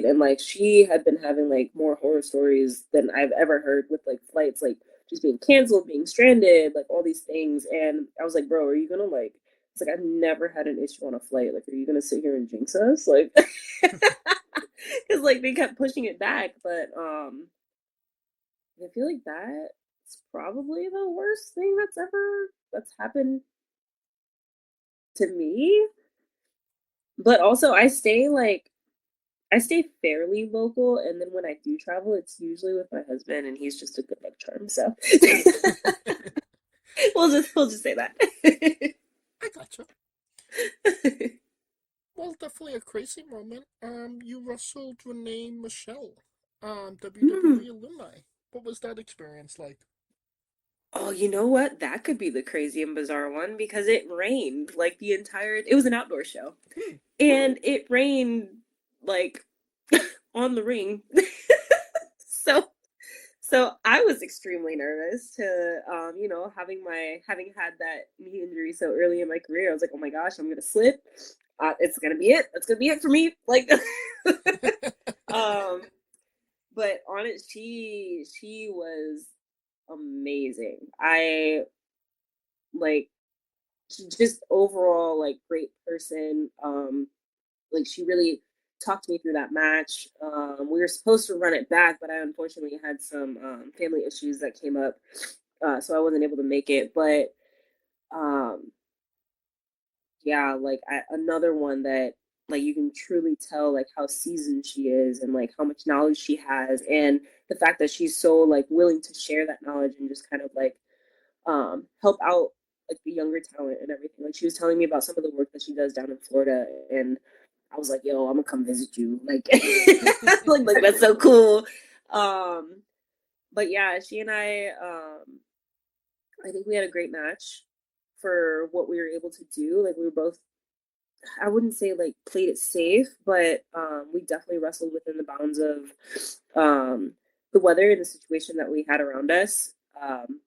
and like she had been having like more horror stories than I've ever heard with like flights, like just being canceled, being stranded, like all these things. And I was like, bro, are you gonna like, it's like I've never had an issue on a flight. Like, are you gonna sit here and jinx us? Like, because like they kept pushing it back. But I feel like that's probably the worst thing that's happened to me. But also I stay fairly local, and then when I do travel, it's usually with my husband, and he's just a good luck charm. So we'll just say that. I gotcha. Well, definitely a crazy moment. You wrestled Renee Michelle, WWE alumni. What was that experience like? Oh, you know what? That could be the crazy and bizarre one because it rained like it was an outdoor show. And it rained like on the ring. So I was extremely nervous to having had that knee injury so early in my career. I was like, oh my gosh, I'm gonna slip. It's gonna be it. That's gonna be it for me. Like but on it, she was amazing. I like just overall like great person. Like she really talked me through that match. We were supposed to run it back, but I unfortunately had some family issues that came up, so I wasn't able to make it. But yeah, like another one that like you can truly tell like how seasoned she is and like how much knowledge she has, and the fact that she's so like willing to share that knowledge and just kind of like help out like the younger talent and everything. Like she was telling me about some of the work that she does down in Florida, and I was like, yo, I'm gonna come visit you. Like, like that's so cool. But yeah, she and I think we had a great match for what we were able to do. Like we were both, I wouldn't say like played it safe, but we definitely wrestled within the bounds of the weather and the situation that we had around us.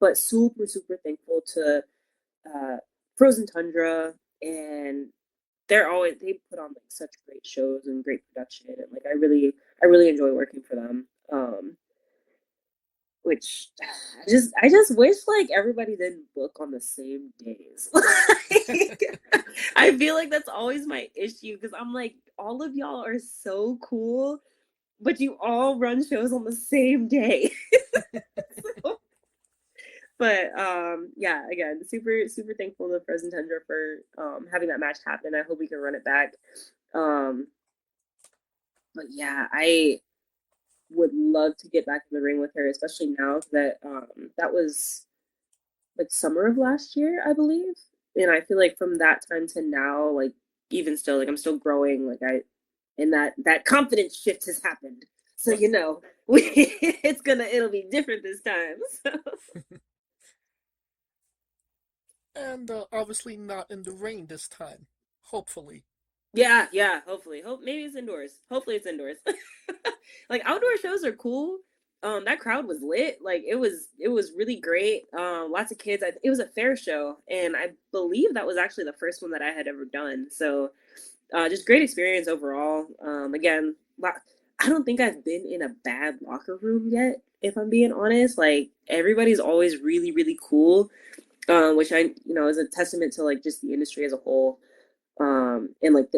But super, super thankful to Frozen Tundra, and they put on like such great shows and great production, and like I really enjoy working for them. Which I just wish like everybody didn't book on the same days. I feel like that's always my issue because I'm like, all of y'all are so cool, but you all run shows on the same day. But yeah, again, super super thankful to Frozen Tundra for having that match happen. I hope we can run it back. But yeah, would love to get back in the ring with her, especially now that that was like summer of last year, I believe. And I feel like from that time to now, like even still, like I'm still growing, like and that confidence shift has happened. So it'll be different this time. So. And obviously not in the rain this time. Hopefully. Yeah, hopefully. Maybe it's indoors. Hopefully it's indoors. Like outdoor shows are cool. That crowd was lit. Like it was really great. Lots of kids. It was a fair show, and I believe that was actually the first one that I had ever done. So just great experience overall. Again, I don't think I've been in a bad locker room yet, if I'm being honest. Like everybody's always really, really cool. Which is a testament to like just the industry as a whole. And like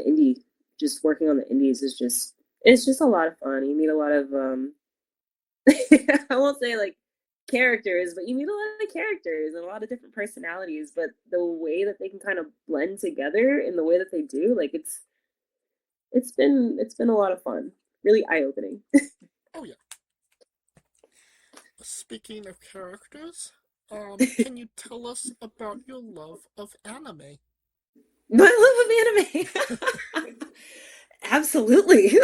just working on the indies it's just a lot of fun. You meet a lot of I won't say like characters, but you meet a lot of characters and a lot of different personalities, but the way that they can kind of blend together in the way that they do, like it's been a lot of fun. Really eye-opening. Oh yeah. Speaking of characters, can you tell us about your love of anime? My love of anime. Absolutely.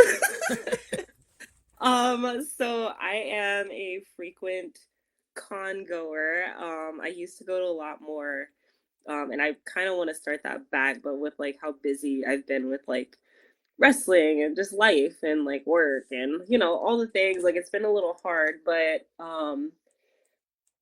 So I am a frequent con goer. I used to go to a lot more. And I kind of want to start that back, but with like how busy I've been with like wrestling and just life and like work and all the things, like it's been a little hard, but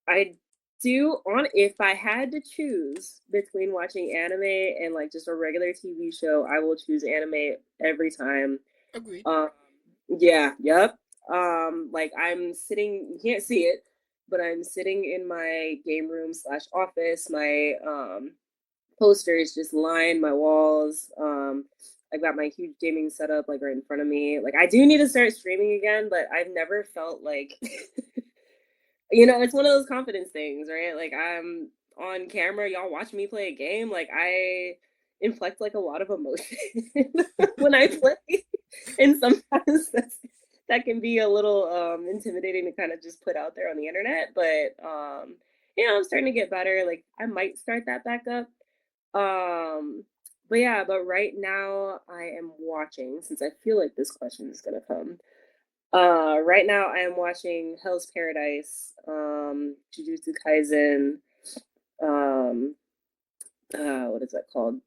I do if I had to choose between watching anime and like just a regular TV show, I will choose anime every time. Agreed. Yeah, yep. Like I'm sitting, you can't see it, but I'm sitting in my game room / office. My posters just line my walls. I've got my huge gaming setup like right in front of me. Like I do need to start streaming again, but I've never felt like it's one of those confidence things, right? Like I'm on camera, y'all watch me play a game. Like I inflect like a lot of emotion when I play. And sometimes that can be a little intimidating to kind of just put out there on the internet. But I'm starting to get better. Like I might start that back up. But right now I am watching, since I feel like this question is gonna come. Right now I am watching Hell's Paradise, Jujutsu Kaisen, what is that called?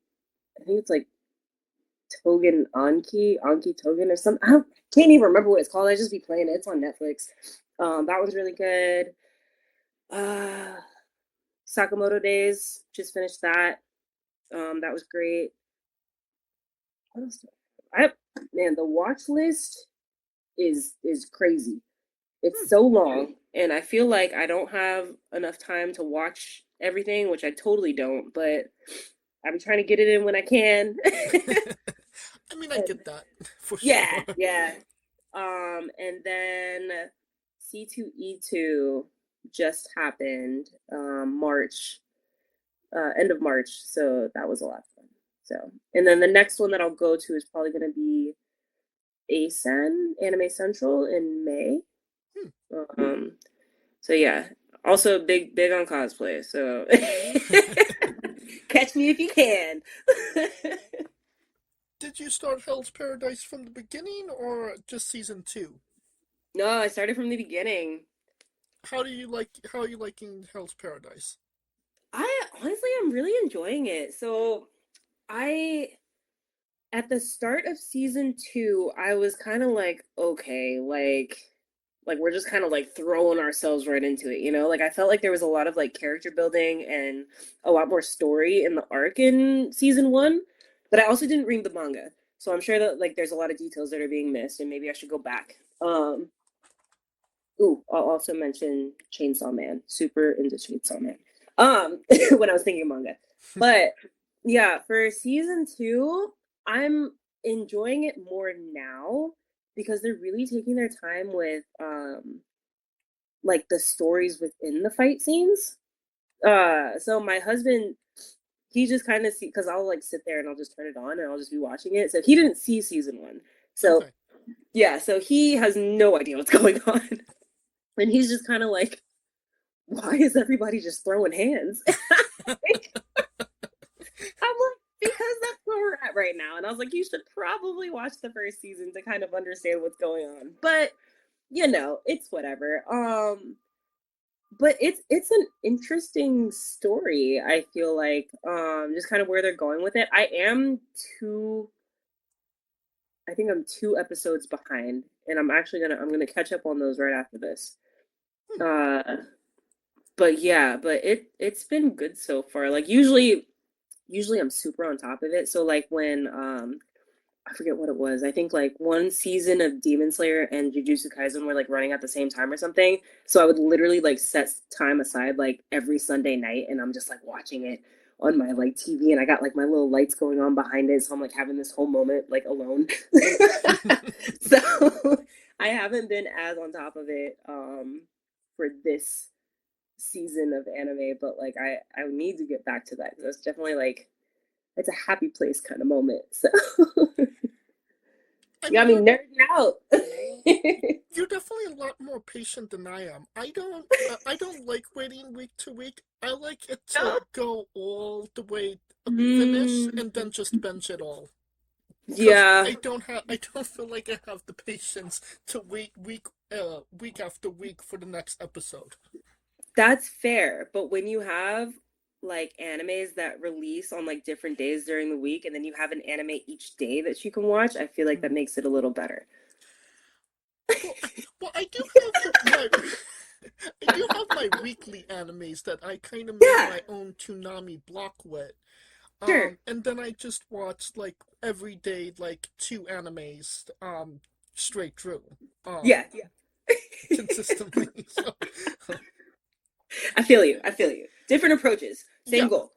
I think it's like Togen Anki Togen or something. I can't even remember what it's called. I just be playing it. It's on Netflix. That one's really good. Sakamoto Days, just finished that. That was great. What else? The watch list is crazy. It's so long, and I feel like I don't have enough time to watch everything, which I totally don't, but I'm trying to get it in when I can. I mean, I get that for sure. Yeah. And then C2E2 just happened March, end of March, so that was a lot of fun. So, and then the next one that I'll go to is probably going to be ASEN, Anime Central, in May. So yeah, also big on cosplay, so catch me if you can. Did you start Hell's Paradise from the beginning or just season 2? No, I started from the beginning. How are you liking Hell's Paradise? I honestly am really enjoying it. So at the start of season 2, I was kind of like, okay, like we're just kind of like throwing ourselves right into it, Like I felt like there was a lot of like character building and a lot more story in the arc in season 1, but I also didn't read the manga. So I'm sure that like there's a lot of details that are being missed and maybe I should go back. I'll also mention Chainsaw Man. Super into Chainsaw Man. When I was thinking manga. But yeah, for season 2, I'm enjoying it more now because they're really taking their time with like the stories within the fight scenes. So my husband, he just kind of because I'll like sit there and I'll just turn it on and I'll just be watching it. So he didn't see season 1. So Yeah, so he has no idea what's going on. And he's just kind of like, why is everybody just throwing hands? I'm like, because that's where we're at right now. And I was like, you should probably watch the first season to kind of understand what's going on. But, it's whatever. But it's an interesting story, I feel like. Just kind of where they're going with it. I think I'm 2 episodes behind, and I'm gonna catch up on those right after this. But it's been good so far. Like usually I'm super on top of it. So like when I forget what it was. I think like one season of Demon Slayer and Jujutsu Kaisen were like running at the same time or something. So I would literally like set time aside like every Sunday night, and I'm just like watching it on my like TV, and I got like my little lights going on behind it, so I'm like having this whole moment like alone. So I haven't been as on top of it for this season of anime, but like I need to get back to that because it's definitely like it's a happy place kind of moment. So you got me nerding out. You're definitely a lot more patient than I am. I don't like waiting week to week. I like it to go all the way finish and then just binge it all. Yeah. I don't feel like I have the patience to wait week after week for the next episode. That's fair, but when you have like animes that release on like different days during the week, and then you have an anime each day that you can watch, I feel like that makes it a little better. Well, I do have my weekly animes that I kind of make my own Toonami block with. Sure. And then I just watch like every day like 2 animes straight through. Yeah. Consistently. So. I feel you. Different approaches, same goal.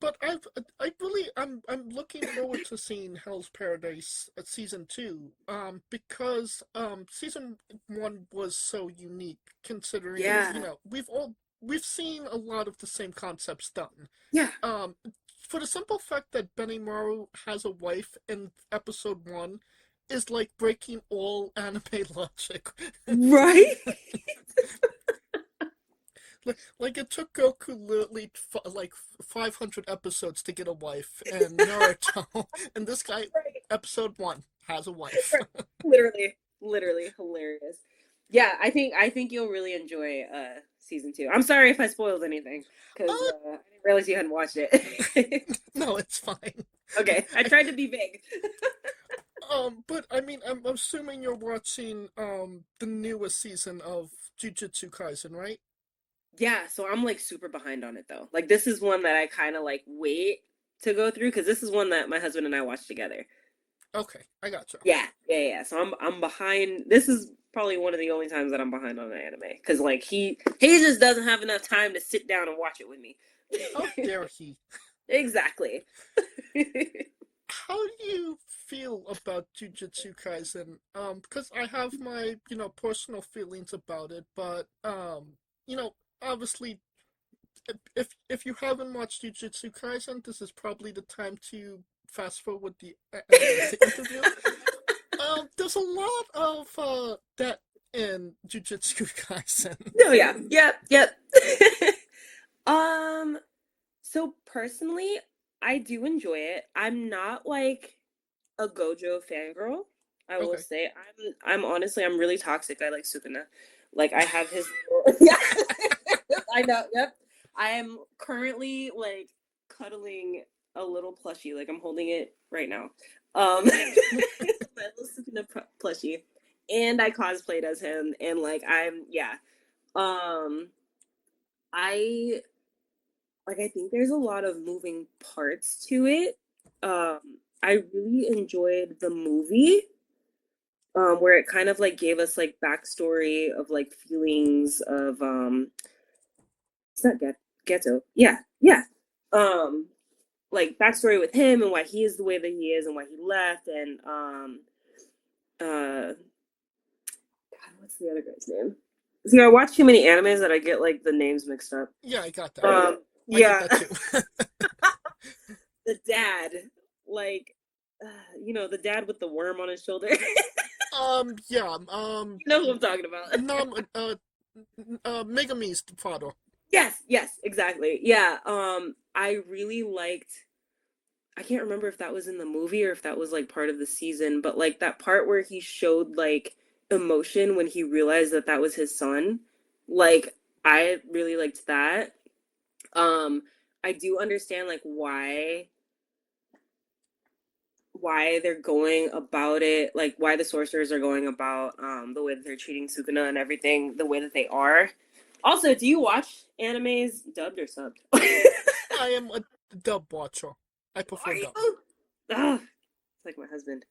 But I'm looking forward to seeing Hell's Paradise season 2. Because season 1 was so unique, considering we've seen a lot of the same concepts done. Yeah. For the simple fact that Benimaru has a wife in episode 1 is like breaking all anime logic. Right? Like it took Goku literally like 500 episodes to get a wife, and Naruto, and this guy, episode 1, has a wife. Literally hilarious. Yeah, I think you'll really enjoy season 2. I'm sorry if I spoiled anything, because I didn't realize you hadn't watched it. No, it's fine. Okay, I tried to be vague. But I mean, I'm assuming you're watching the newest season of Jujutsu Kaisen, right? Yeah, so I'm like super behind on it though. Like this is one that I kind of like wait to go through because this is one that my husband and I watched together. Okay, I gotcha. Yeah. So I'm behind. This is probably one of the only times that I'm behind on an anime because like he just doesn't have enough time to sit down and watch it with me. How dare he? Exactly. How do you feel about Jujutsu Kaisen? Because I have my personal feelings about it, but obviously, if you haven't watched Jujutsu Kaisen, this is probably the time to fast forward the interview. There's a lot of that in Jujutsu Kaisen. Oh yeah, yep. So personally, I do enjoy it. I'm not like a Gojo fangirl. I will say I'm honestly I'm really toxic. I like Sukuna. Like I have his. I know. Yep. I am currently like cuddling a little plushie. Like I'm holding it right now. My little Sukuna plushie, and I cosplayed as him. And like I think there's a lot of moving parts to it. I really enjoyed the movie. Where it kind of like gave us like backstory of like feelings of it's not ghetto. Yeah. Like backstory with him and why he is the way that he is and why he left and God, what's the other guy's name? See, I watch too many animes that I get like the names mixed up. Yeah, I got that. I get that too. The dad, like the dad with the worm on his shoulder. Yeah. You know who I'm talking about. Megami's father. Yes, exactly. Yeah. I really liked. I can't remember if that was in the movie or if that was like part of the season, but like that part where he showed like emotion when he realized that that was his son. Like I really liked that. I do understand like why they're going about it, like why the sorcerers are going about the way that they're treating Sukuna and everything the way that they are. Also, do you watch animes dubbed or subbed? I am a dub watcher. I prefer dub. Ugh, it's like my husband.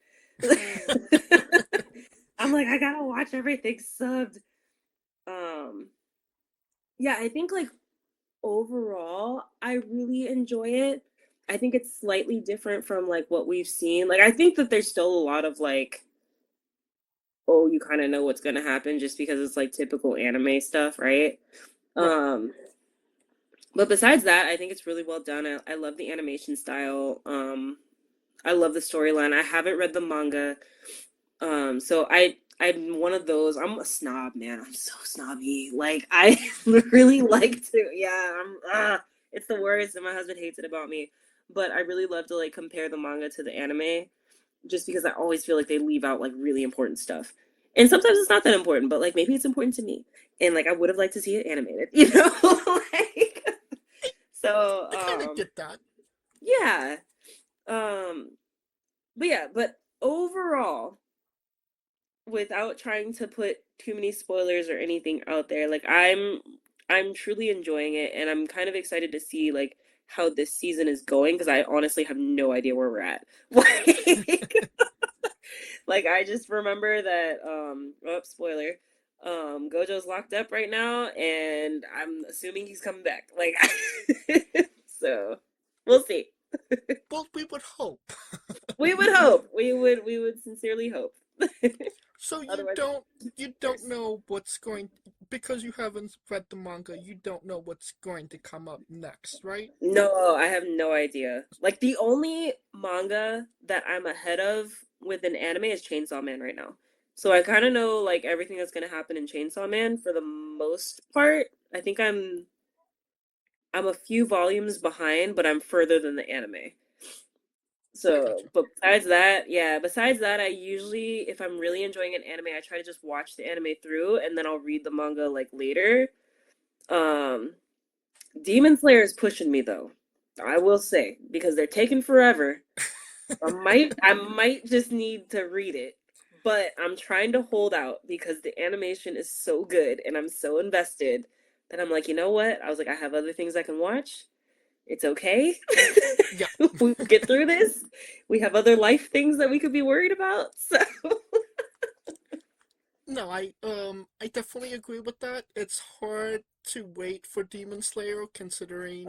I'm like, I gotta watch everything subbed. Yeah, I think like overall, I really enjoy it. I think it's slightly different from like what we've seen. Like I think that there's still a lot of like, oh, you kind of know what's gonna happen just because it's like typical anime stuff, right? But besides that, I think it's really well done. I love the animation style. I love the storyline. I haven't read the manga. So I'm one of those. I'm a snob, man. I'm so snobby. Like I really like to. Yeah, it's the worst, and my husband hates it about me. But I really love to like compare the manga to the anime, just because I always feel like they leave out like really important stuff. And sometimes it's not that important, but like maybe it's important to me. And like I would have liked to see it animated, like so I kind of get that. Yeah. But overall, without trying to put too many spoilers or anything out there, like I'm truly enjoying it, and I'm kind of excited to see like how this season is going, because I honestly have no idea where we're at. Like I just remember that spoiler, Gojo's locked up right now, and I'm assuming he's coming back. Like so we'll see. Well, we would hope. We would hope. We would sincerely hope. So Otherwise, you don't know what's going, because you haven't read the manga, you don't know what's going to come up next, right? No, I have no idea. Like the only manga that I'm ahead of with an anime is Chainsaw Man right now. So I kind of know like everything that's going to happen in Chainsaw Man for the most part. I think I'm a few volumes behind, but I'm further than the anime. So, but besides that, I usually, if I'm really enjoying an anime, I try to just watch the anime through, and then I'll read the manga like later. Demon Slayer is pushing me though, I will say, because they're taking forever. I might just need to read it, but I'm trying to hold out because the animation is so good and I'm so invested that I'm like, you know what? I was like, I have other things I can watch. It's okay. Yeah. We will get through this. We have other life things that we could be worried about. So No, I definitely agree with that. It's hard to wait for Demon Slayer considering,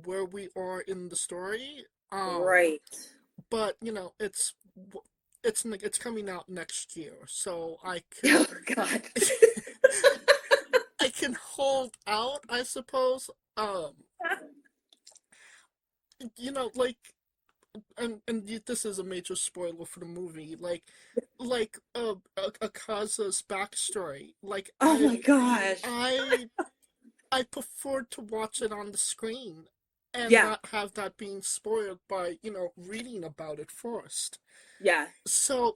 where we are in the story. right. But, it's coming out next year, so I can Oh God. I can hold out, I suppose. This is a major spoiler for the movie. Like Akaza's backstory. Like, Oh my gosh. I prefer to watch it on the screen and Yeah. not have that being spoiled by reading about it first. Yeah. So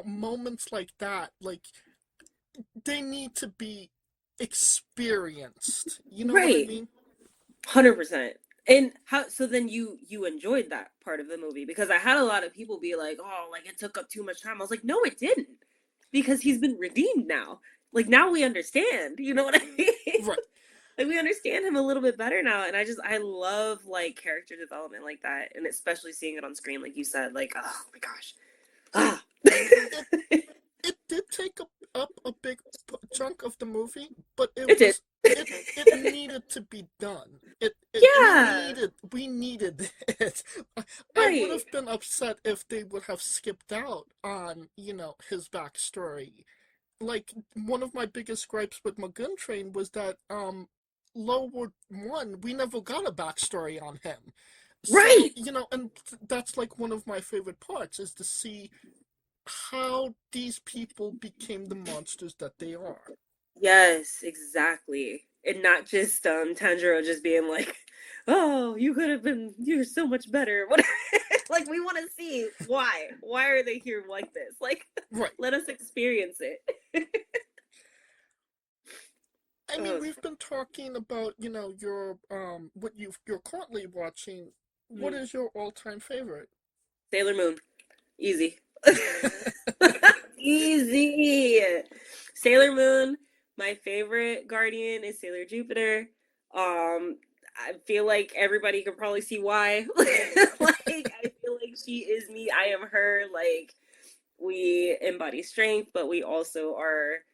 moments like that, like they need to be experienced. You know what I Right. mean? 100%. And so then you enjoyed that part of the movie, because I had a lot of people be like, oh, like it took up too much time. I was like, no, it didn't, because he's been redeemed now. Like now we understand, you know what I mean? Right. Like we understand him a little bit better now. And I love like character development like that. And especially seeing it on screen, like you said, like, oh my gosh. Ah. It did take up a big chunk of the movie, but It did. It needed to be done. Yeah. We needed it. I Right. would have been upset if they would have skipped out on, his backstory. Like, one of my biggest gripes with Mugen Train was that, Lower 1, we never got a backstory on him. Right. So, and that's like one of my favorite parts is to see how these people became the monsters that they are. Yes, exactly. And not just Tanjiro just being like, "Oh, you're so much better." Whatever. Like we want to see why. Why are they here like this? Like, Right. let us experience it. I mean, we've been talking about, your what you're currently watching. What is your all-time favorite? Sailor Moon. Easy. Easy. Sailor Moon. My favorite guardian is Sailor Jupiter. I feel like everybody can probably see why. Like, I feel like she is me. I am her. Like, we embody strength, but we also are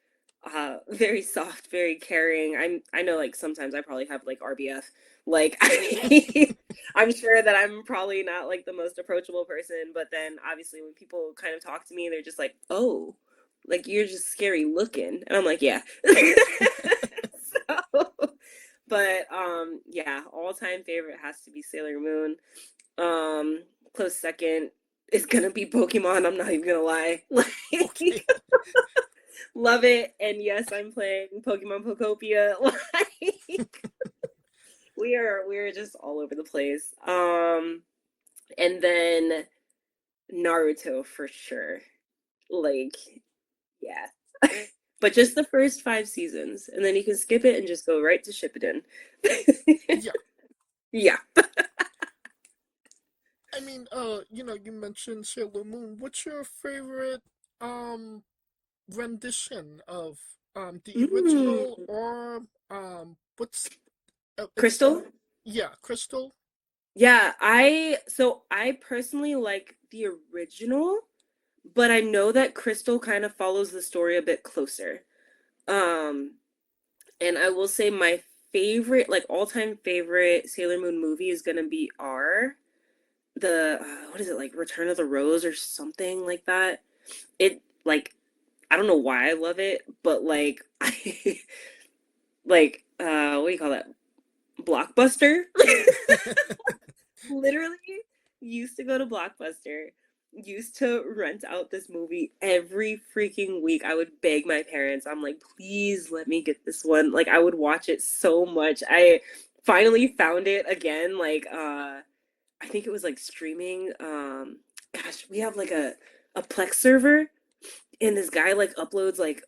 very soft, very caring. I know, like, sometimes I probably have like RBF. Like, I'm sure that I'm probably not like the most approachable person, but then obviously when people kind of talk to me, they're just like, "Oh, like you're just scary looking," and I'm like, "Yeah." So, but yeah, all time favorite has to be Sailor Moon. Close second is gonna be Pokemon. I'm not even gonna lie. Like, Okay. love it, and yes, I'm playing Pokemon Pokopia. Like, we're just all over the place. And then Naruto for sure. Like, yeah. But just the first 5 seasons, and then you can skip it and just go right to Shippuden. Yeah. Yeah. I mean, you mentioned Sailor Moon. What's your favorite rendition of the original or what's Crystal? Yeah, Crystal. Yeah, I personally like the original, but I know that Crystal kind of follows the story a bit closer. And I will say my favorite, like all-time favorite Sailor Moon movie is gonna be the what is it, like Return of the Rose or something like that. It like I don't know why I love it, but like I like what do you call that? Blockbuster. Literally used to go to Blockbuster, used to rent out this movie every freaking week. I would beg my parents. I'm like, please let me get this one. Like I would watch it so much. I finally found it again, like I think it was like streaming. Gosh, we have like a Plex server, and this guy like uploads like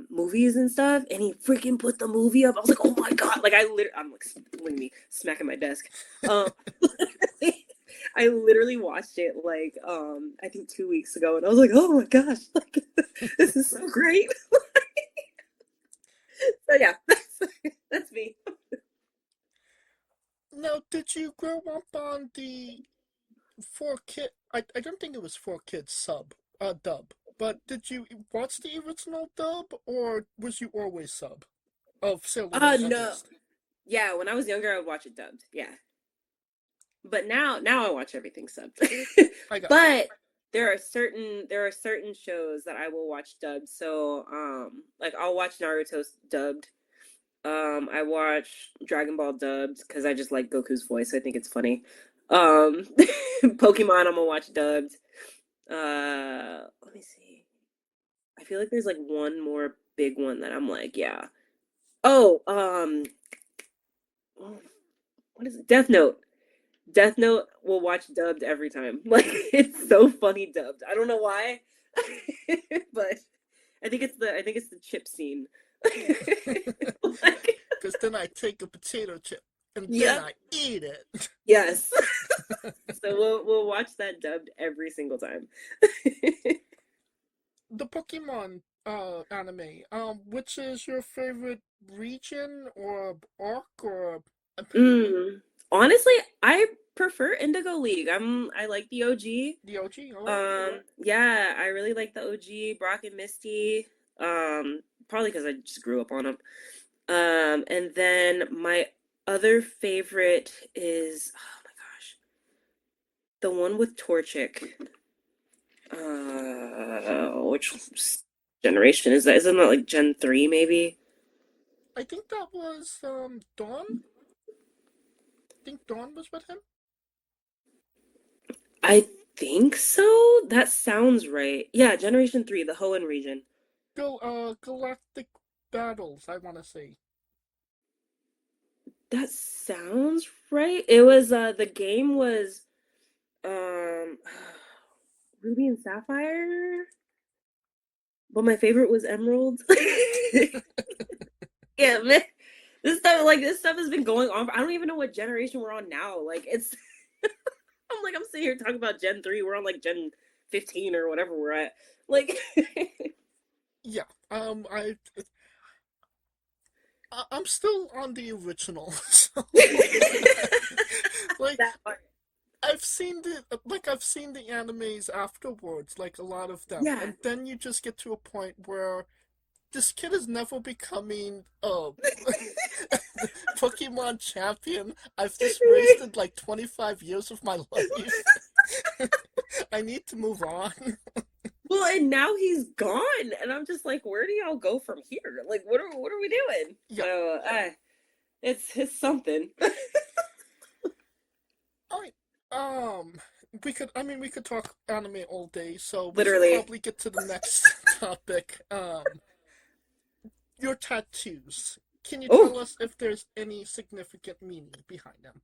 movies and stuff, and he freaking put the movie up. I was like, oh my god! Like I'm like, look at me smacking my desk. I literally watched it like I think 2 weeks ago, and I was like, oh my gosh, like this is so great. So yeah, that's me. Now, did you grow up on the 4 kid? I don't think it was 4 kids dub. But did you watch the original dub, or was you always sub of Sailor Moon at No. least? Yeah, when I was younger, I would watch it dubbed. Yeah. But now I watch everything subbed. I got But there are certain shows that I will watch dubbed. So like I'll watch Naruto dubbed. I watch Dragon Ball dubbed because I just like Goku's voice. I think it's funny. Pokemon I'm gonna watch dubbed. Let me see. I feel like there's like one more big one that I'm like, yeah. Oh, what is it? Death Note. Death Note will watch dubbed every time. Like it's so funny dubbed. I don't know why, but I think it's the chip scene. Like, Because then I take a potato chip and then Yep. I eat it. yes. So we'll watch that dubbed every single time. The Pokemon anime. Which is your favorite region or arc or? Honestly, I prefer Indigo League. I like the OG. The OG. Oh. Yeah, I really like the OG Brock and Misty. Probably because I just grew up on them. And then my other favorite is, oh my gosh, the one with Torchic. Which generation is that? Isn't that like Gen 3 maybe? I think that was Dawn. I think Dawn was with him. I think so. That sounds right. Yeah, Generation 3, the Hoenn region. Galactic Battles, I want to say. That sounds right. It was the game was um Ruby and Sapphire, but my favorite was Emerald. Yeah, man. This stuff has been going on. I don't even know what generation we're on now. Like it's I'm sitting here talking about Gen 3. We're on like Gen 15 or whatever we're at. Like Yeah. I'm still on the original. So, like that part. I've seen the animes afterwards, like a lot of them, Yeah. and then you just get to a point where this kid is never becoming a Pokemon champion. I've just wasted like 25 years of my life. I need to move on. Well, and now he's gone, and I'm just like, where do y'all go from here? Like, what are we doing? Yeah. So, it's something. All right. We could talk anime all day, so we Literally. should probably get to the next topic. Your tattoos. Can you tell us if there's any significant meaning behind them?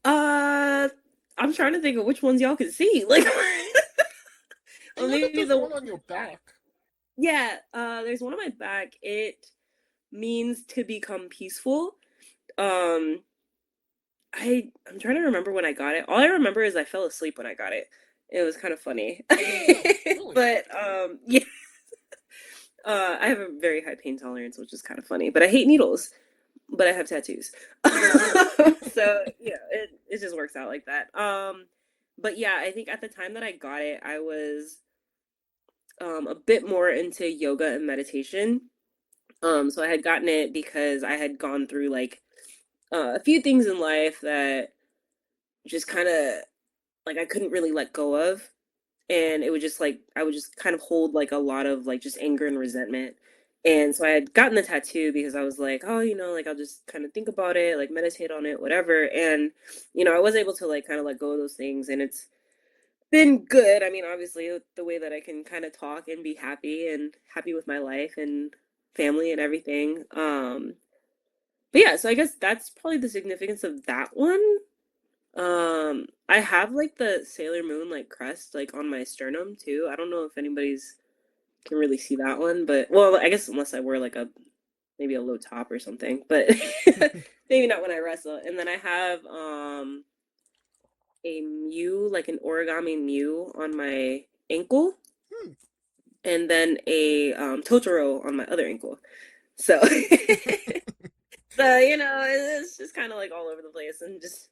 I'm trying to think of which ones y'all can see. Like, Or maybe the one on your back. Yeah, there's one on my back. It means to become peaceful. I'm trying to remember when I got it. All I remember is I fell asleep when I got it. It was kind of funny. Really? But yeah. I have a very high pain tolerance, which is kind of funny. But I hate needles. But I have tattoos. So, yeah, it just works out like that. But yeah, I think at the time that I got it, I was a bit more into yoga and meditation. So I had gotten it because I had gone through like a few things in life that just kind of like I couldn't really let go of. And it would just like I would just kind of hold like a lot of like just anger and resentment. And so I had gotten the tattoo because I was like, oh, like I'll just kind of think about it, like meditate on it, whatever. And I was able to like kind of let go of those things, and it's been good. I mean, obviously, the way that I can kind of talk and be happy and happy with my life and family and everything. But yeah, so I guess that's probably the significance of that one. I have like the Sailor Moon like crest like on my sternum too. I don't know if anybody's can really see that one, but well, I guess unless I wear like maybe a low top or something, but maybe not when I wrestle. And then I have a Mew, like an origami Mew on my ankle, and then a Totoro on my other ankle. So, so it's just kind of like all over the place and just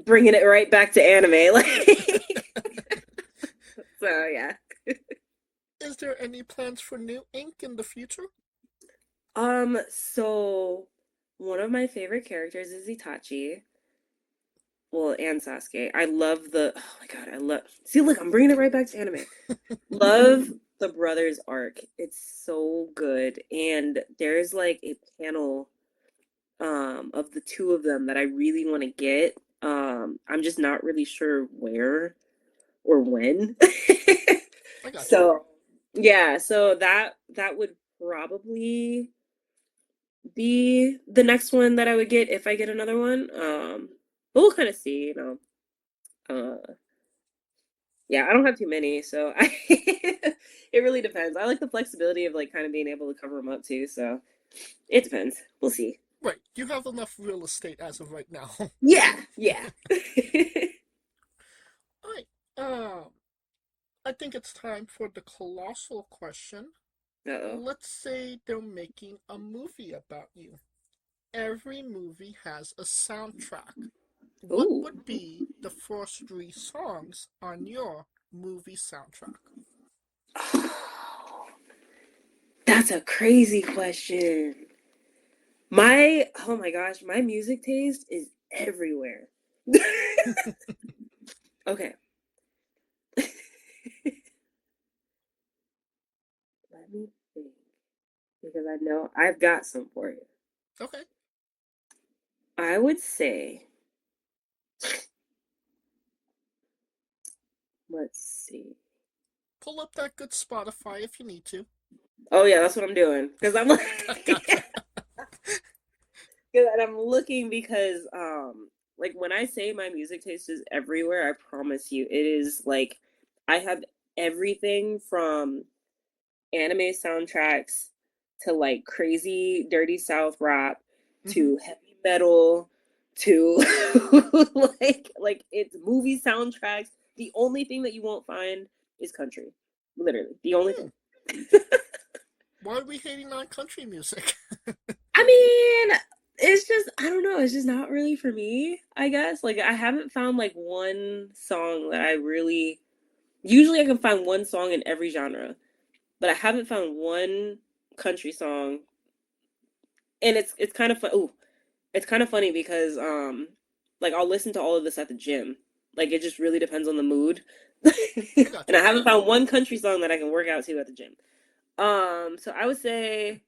bringing it right back to anime, like. So yeah. Is there any plans for new ink in the future? So one of my favorite characters is Itachi. Well, and Sasuke. I love oh my god, see, look, I'm bringing it right back to anime. Love the brothers arc. It's so good. And there's like a panel of the two of them that I really want to get. I'm just not really sure where or when. So yeah, so that would probably be the next one that I would get if I get another one. But we'll kind of see, yeah, I don't have too many, so it really depends. I like the flexibility of like kind of being able to cover them up too, so it depends. We'll see. Right, you have enough real estate as of right now. Yeah. All right. I think it's time for the colossal question. Uh-oh. Let's say they're making a movie about you. Every movie has a soundtrack. What would be the first 3 songs on your movie soundtrack? That's a crazy question. Oh my gosh, my music taste is everywhere. Okay. Let me think. Because I know I've got some for you. Okay. I would say Let's see. Pull up that good Spotify if you need to. Oh yeah, that's what I'm doing. Because I'm like, Gotcha. and I'm looking because like when I say my music taste is everywhere, I promise you, it is like I have everything from anime soundtracks to like crazy dirty South rap to heavy metal to like it's movie soundtracks. The only thing that you won't find is country. Literally, the only thing. Why are we hating on country music? I mean, it's just, I don't know, it's just not really for me, I guess. Like, I haven't found like one song that I really, usually I can find one song in every genre, but I haven't found one country song. And it's kind of fun. Ooh, it's kind of funny because, like, I'll listen to all of this at the gym. Like, it just really depends on the mood. And I haven't found one country song that I can work out to at the gym. So I would say,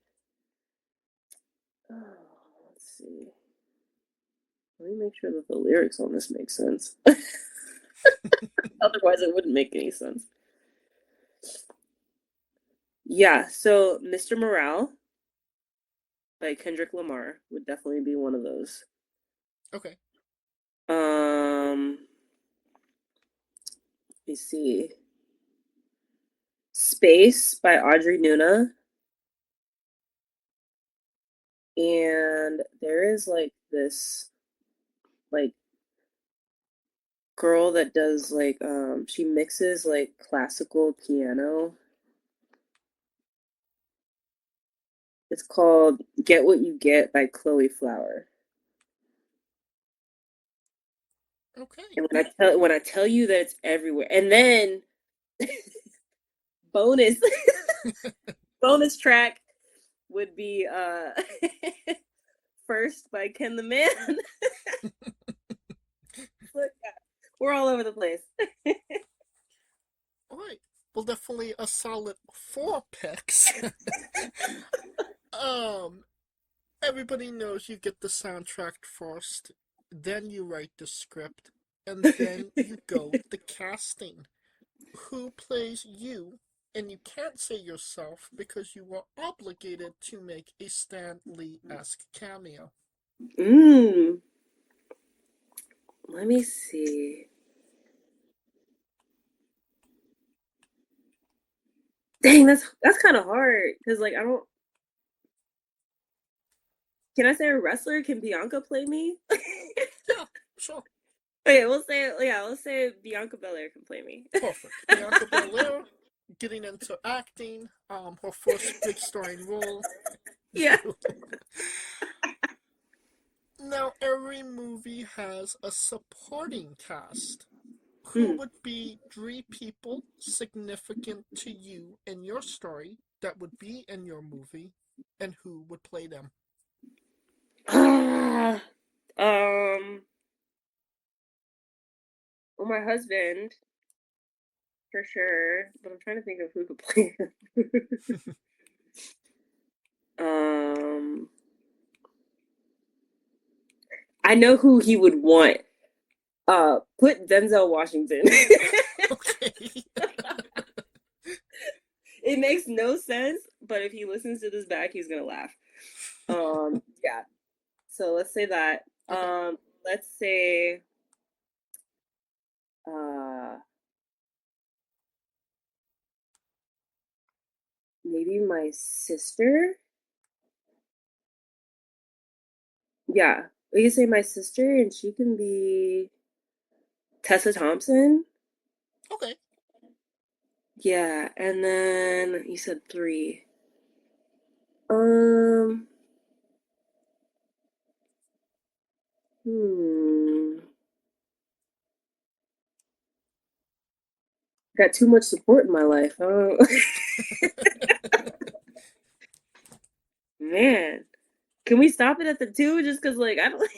let's see. Let me make sure that the lyrics on this make sense. Otherwise, it wouldn't make any sense. Yeah, so Mr. Morale by Kendrick Lamar would definitely be one of those. Okay. Let me see. Space by Audrey Nuna. And there is like this like girl that does like she mixes like classical piano. It's called Get What You Get by Chloe Flower. Okay. And when I tell you that it's everywhere, and then bonus bonus track would be First by Ken the Man. Look, we're all over the place. All right. Well, definitely a solid 4 picks. Everybody knows you get the soundtrack first, then you write the script, and then you go with the casting. Who plays you? And you can't say yourself because you are obligated to make a Stan Lee-esque cameo. Let me see. Dang, that's kind of hard because like I don't. Can I say a wrestler? Can Bianca play me? Yeah, sure. Okay, let's say Bianca Belair can play me. Perfect. Bianca Belair getting into acting, her first big starring role. Yeah. Now, every movie has a supporting cast. Who would be 3 people significant to you in your story that would be in your movie, and who would play them? Well, my husband, for sure, but I'm trying to think of who could play him. I know who he would want. Put Denzel Washington. Okay. It makes no sense, but if he listens to this back, he's gonna laugh. Yeah. So let's say that. Let's say maybe my sister. Yeah, we can say my sister, and she can be Tessa Thompson. Okay. Yeah, and then you said 3. Got too much support in my life. Oh. Man, can we stop it at the 2? Just because, like, I don't.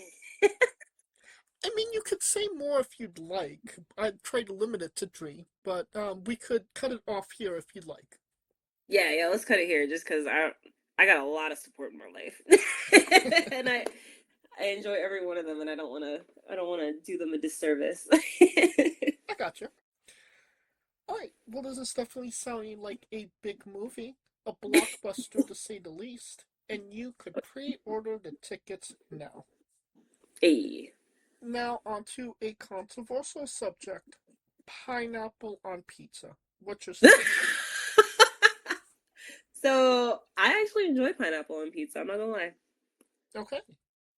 I mean, you could say more if you'd like. I'd try to limit it to 3, but we could cut it off here if you'd like. Yeah, let's cut it here, just because I got a lot of support in my life, and I enjoy every one of them, and I don't want to do them a disservice. I gotcha. Alright, well, this is definitely sounding like a big movie, a blockbuster to say the least, and you could pre-order the tickets now. Hey. Now onto a controversial subject, pineapple on pizza. What's your stance? So I actually enjoy pineapple on pizza. I'm not gonna lie. Okay.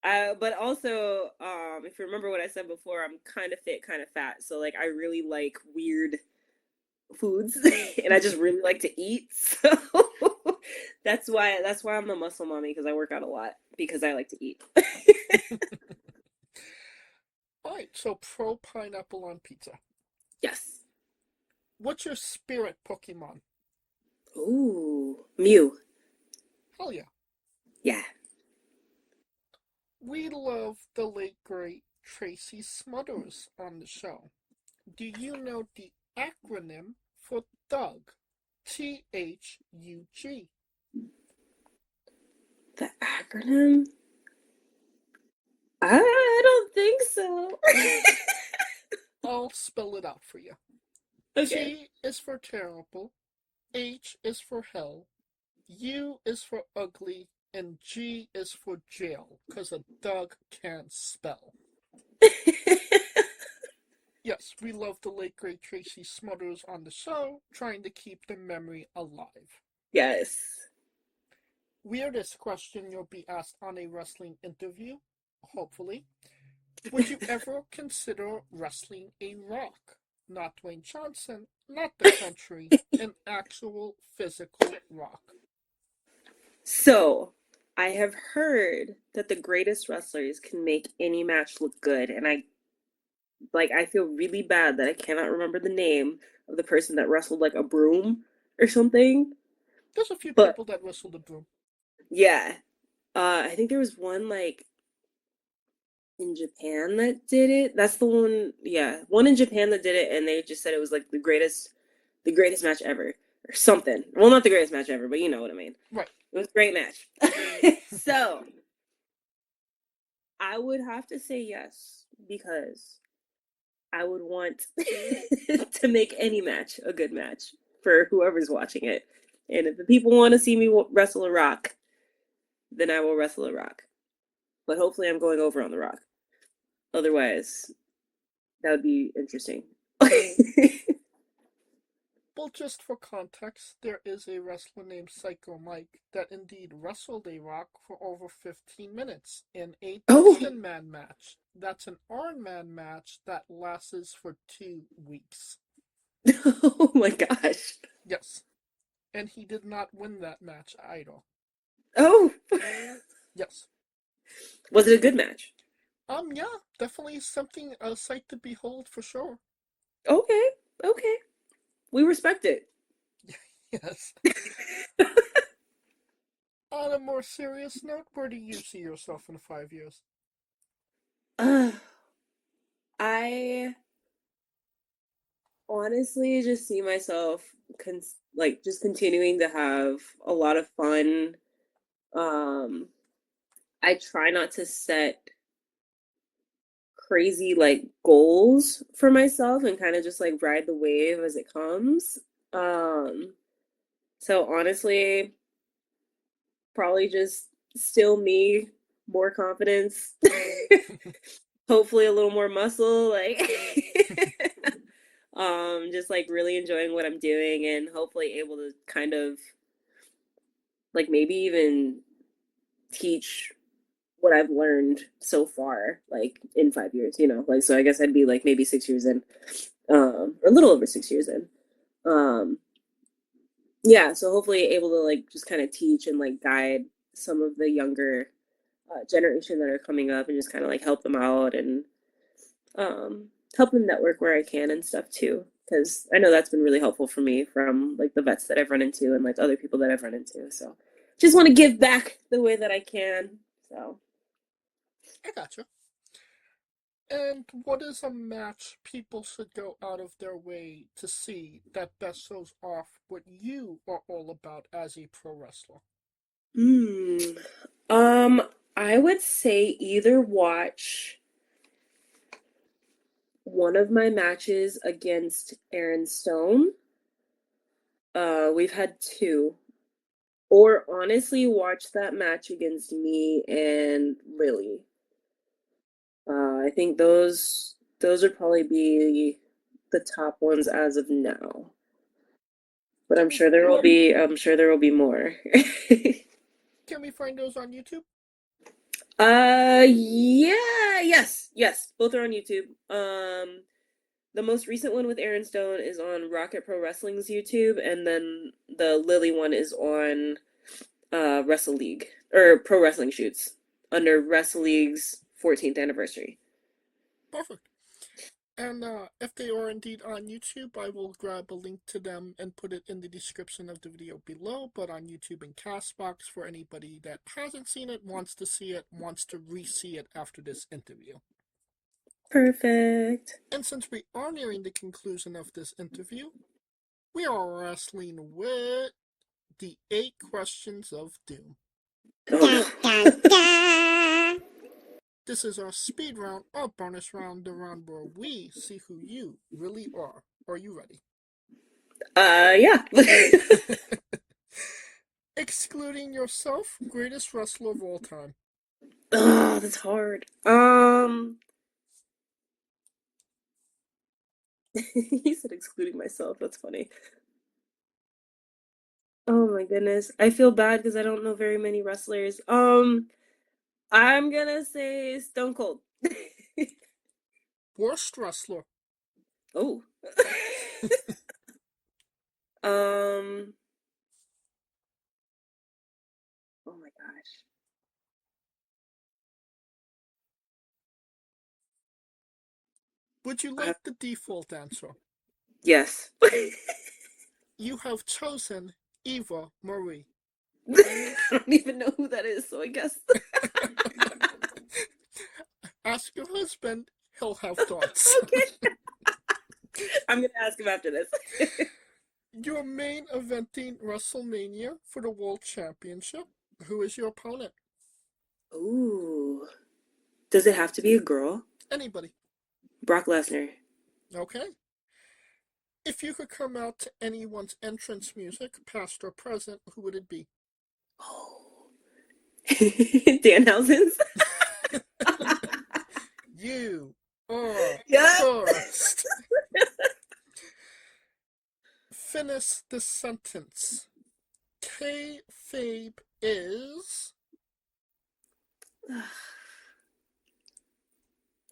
But also, if you remember what I said before, I'm kind of fit, kind of fat. So like, I really like weird foods, and I just really like to eat. So that's why I'm the muscle mommy, because I work out a lot because I like to eat. Alright, so pro pineapple on pizza. Yes. What's your spirit Pokemon? Ooh, Mew. Hell yeah. Yeah. We love the late great Tracy Smothers on the show. Do you know the acronym for Thug? THUG. The acronym? I don't think so. I'll spell it out for you. Okay. T is for terrible, H is for hell, U is for ugly, and G is for jail, because a Doug can't spell. Yes, we love the late great Tracy Smothers on the show, trying to keep the memory alive. Yes. Weirdest question you'll be asked on a wrestling interview, hopefully. Would you ever consider wrestling a Rock? Not Dwayne Johnson, not the country, an actual physical Rock. So, I have heard that the greatest wrestlers can make any match look good, and I feel really bad that I cannot remember the name of the person that wrestled like a broom or something. There's a few But people that wrestled a broom. yeah, I think there was one like in Japan that did it. That's the one. Yeah, one in Japan that did it, and they just said it was like the greatest match ever or something. Well, not the greatest match ever, but you know what I mean. Right. It was a great match. So I would have to say yes, because I would want to make any match a good match for whoever's watching it. And if the people want to see me wrestle a Rock, then I will wrestle a Rock. But hopefully I'm going over on the Rock. Otherwise, that would be interesting. Well, just for context, there is a wrestler named Psycho Mike that indeed wrestled a Rock for over 15 minutes in a Dustin Man match. That's an Iron Man match that lasts for 2 weeks. Oh my gosh. Yes. And he did not win that match either. Oh. Yes. Was it a good match? Yeah, definitely something, a sight to behold for sure. Okay. We respect it. Yes. On a more serious note, where do you see yourself in 5 years? I honestly just see myself just continuing to have a lot of fun. I try not to set crazy like goals for myself and kind of just like ride the wave as it comes. So honestly, probably just still me, more confidence, hopefully a little more muscle, just like really enjoying what I'm doing and hopefully able to kind of like maybe even teach what I've learned so far, like in 5 years, like, so I guess I'd be like maybe 6 years in, or a little over 6 years in. Yeah, so hopefully able to like just kind of teach and like guide some of the younger generation that are coming up and just kind of like help them out and help them network where I can and stuff too, because I know that's been really helpful for me from like the vets that I've run into and like other people that I've run into. So just want to give back the way that I can. So I gotcha. And what is a match people should go out of their way to see that best shows off what you are all about as a pro wrestler? I would say either watch one of my matches against Aaron Stone We've had 2. Or honestly, watch that match against me and Lily. I think those would probably be the top ones as of now. But I'm sure there will be more. Can we find those on YouTube? Yes, both are on YouTube. The most recent one with Aaron Stone is on Rocket Pro Wrestling's YouTube, and then the Lily one is on Wrestle League, or Pro Wrestling Shoots, under Wrestle League's 14th anniversary. Perfect. And if they are indeed on YouTube, I will grab a link to them and put it in the description of the video below, but on YouTube and Castbox for anybody that hasn't seen it, wants to see it, wants to re-see it after this interview. Perfect. And since we are nearing the conclusion of this interview, we are wrestling with the 8 questions of doom. This is our speed round, our bonus round, the round where we see who you really are. Are you ready? Yeah. Excluding yourself, greatest wrestler of all time. Oh, that's hard. He said excluding myself. That's funny. Oh my goodness. I feel bad because I don't know very many wrestlers. I'm gonna say Stone Cold. Worst wrestler. Oh. Oh my gosh. Would you like the default answer? Yes. You have chosen Eva Marie. I don't even know who that is, so I guess. Ask your husband, he'll have thoughts. Okay. I'm gonna ask him after this. You're main eventing WrestleMania for the World Championship. Who is your opponent? Ooh. Does it have to be a girl? Anybody. Brock Lesnar. Okay. If you could come out to anyone's entrance music, past or present, who would it be? Oh. Danhausen's? You are Yeah. first. Finish the sentence. Kayfabe is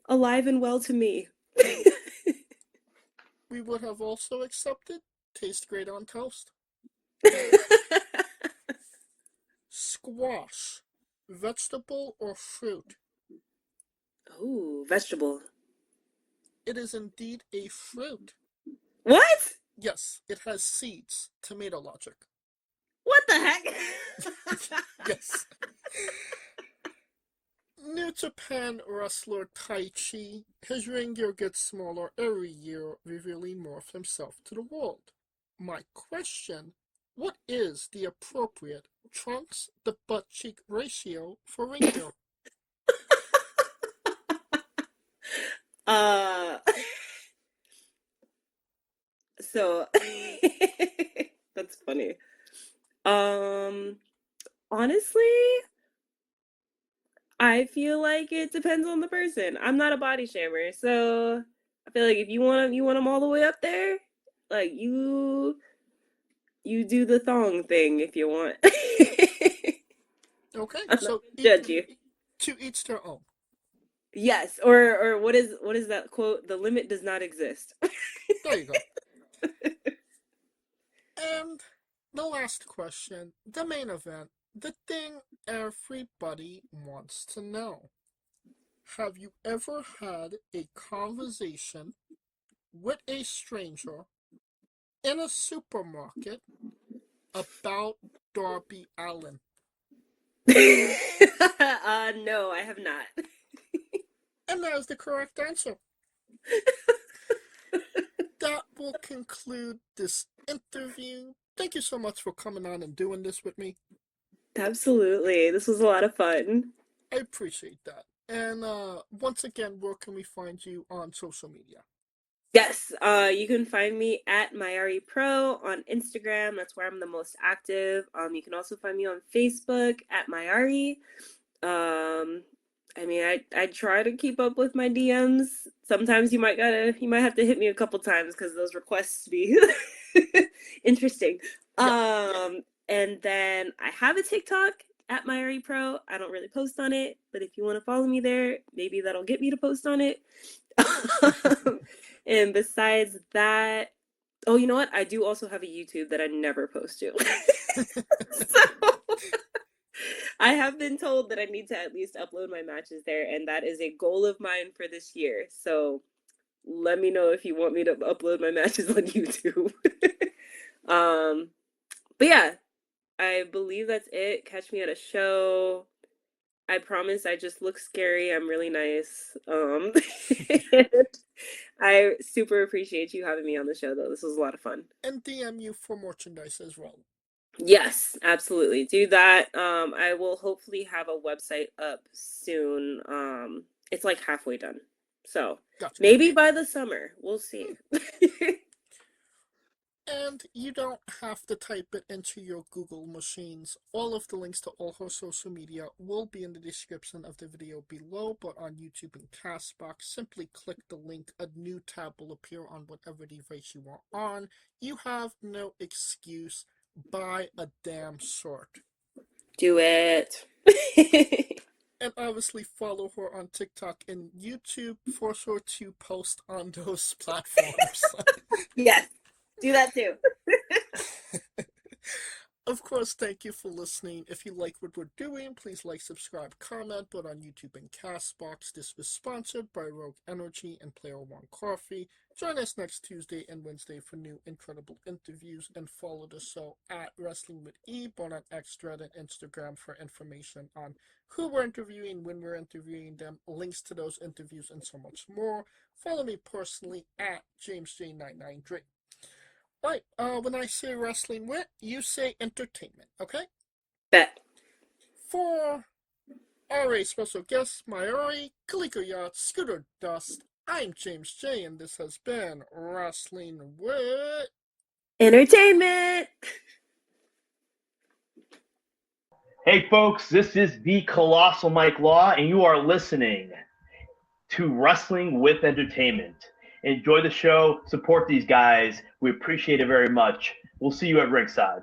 alive and well to me. we would have also accepted taste great on toast. Squash, vegetable or fruit? Ooh, vegetable. It is indeed a fruit. What? Yes, it has seeds. Tomato logic. What the heck? Yes. New Japan wrestler Taichi, his ring gear gets smaller every year, revealing more of himself to the world. My question, what is the appropriate trunks to butt cheek ratio for ring gear? So that's funny. Honestly, I feel like it depends on the person. I'm not a body shamer, so I feel like if you want them all the way up there, like you do the thong thing if you want. Okay, I'm so not gonna judge you. To each their own. Yes, or what is that quote? The limit does not exist. There you go. And the last question, the main event, the thing everybody wants to know. Have you ever had a conversation with a stranger in a supermarket about Darby Allin? No, I have not. And that is the correct answer. That will conclude this interview. Thank you so much for coming on and doing this with me. Absolutely. This was a lot of fun. I appreciate that. And once again, where can we find you on social media? Yes, you can find me at Mayari Pro on Instagram. That's where I'm the most active. You can also find me on Facebook at Mayari. I mean, I try to keep up with my DMs. Sometimes you might have to hit me a couple times because those requests be interesting. And then I have a TikTok at Mayari Pro. I don't really post on it, but if you want to follow me there, maybe that'll get me to post on it. And besides that, oh, you know what? I do also have a YouTube that I never post to. So I have been told that I need to at least upload my matches there, and that is a goal of mine for this year. So let me know if you want me to upload my matches on YouTube. But yeah, I believe that's it. Catch me at a show. I promise I just look scary. I'm really nice. I super appreciate you having me on the show, though. This was a lot of fun. And DM you for merchandise as well. Yes, absolutely. Do that. I will hopefully have a website up soon. It's like halfway done. So maybe by the summer. We'll see. And you don't have to type it into your Google machines. All of the links to all her social media will be in the description of the video below, but on YouTube and Castbox, simply click the link. A new tab will appear on whatever device you are on. You have no excuse. Buy a damn shirt. Do it. And obviously follow her on TikTok and YouTube for her to post on those platforms. Yes. Do that too. Of course, thank you for listening. If you like what we're doing, please like, subscribe, comment. But on YouTube and Castbox, this was sponsored by Rogue Energy and Player One Coffee. Join us next Tuesday and Wednesday for new incredible interviews, and follow the show at Wrestling with E, both on X, Thread, and Instagram for information on who we're interviewing, when we're interviewing them, links to those interviews, and so much more. Follow me personally at JamesJ993. Right, when I say wrestling wit, you say entertainment, okay? Bet. For our special guest, Mayari, Kaliko Yacht, Scooter Dust, I'm James J, and this has been Wrestling Wit Entertainment! Hey folks, this is the Colossal Mike Law, and you are listening to Wrestling with Entertainment. Enjoy the show, support these guys. We appreciate it very much. We'll see you at ringside.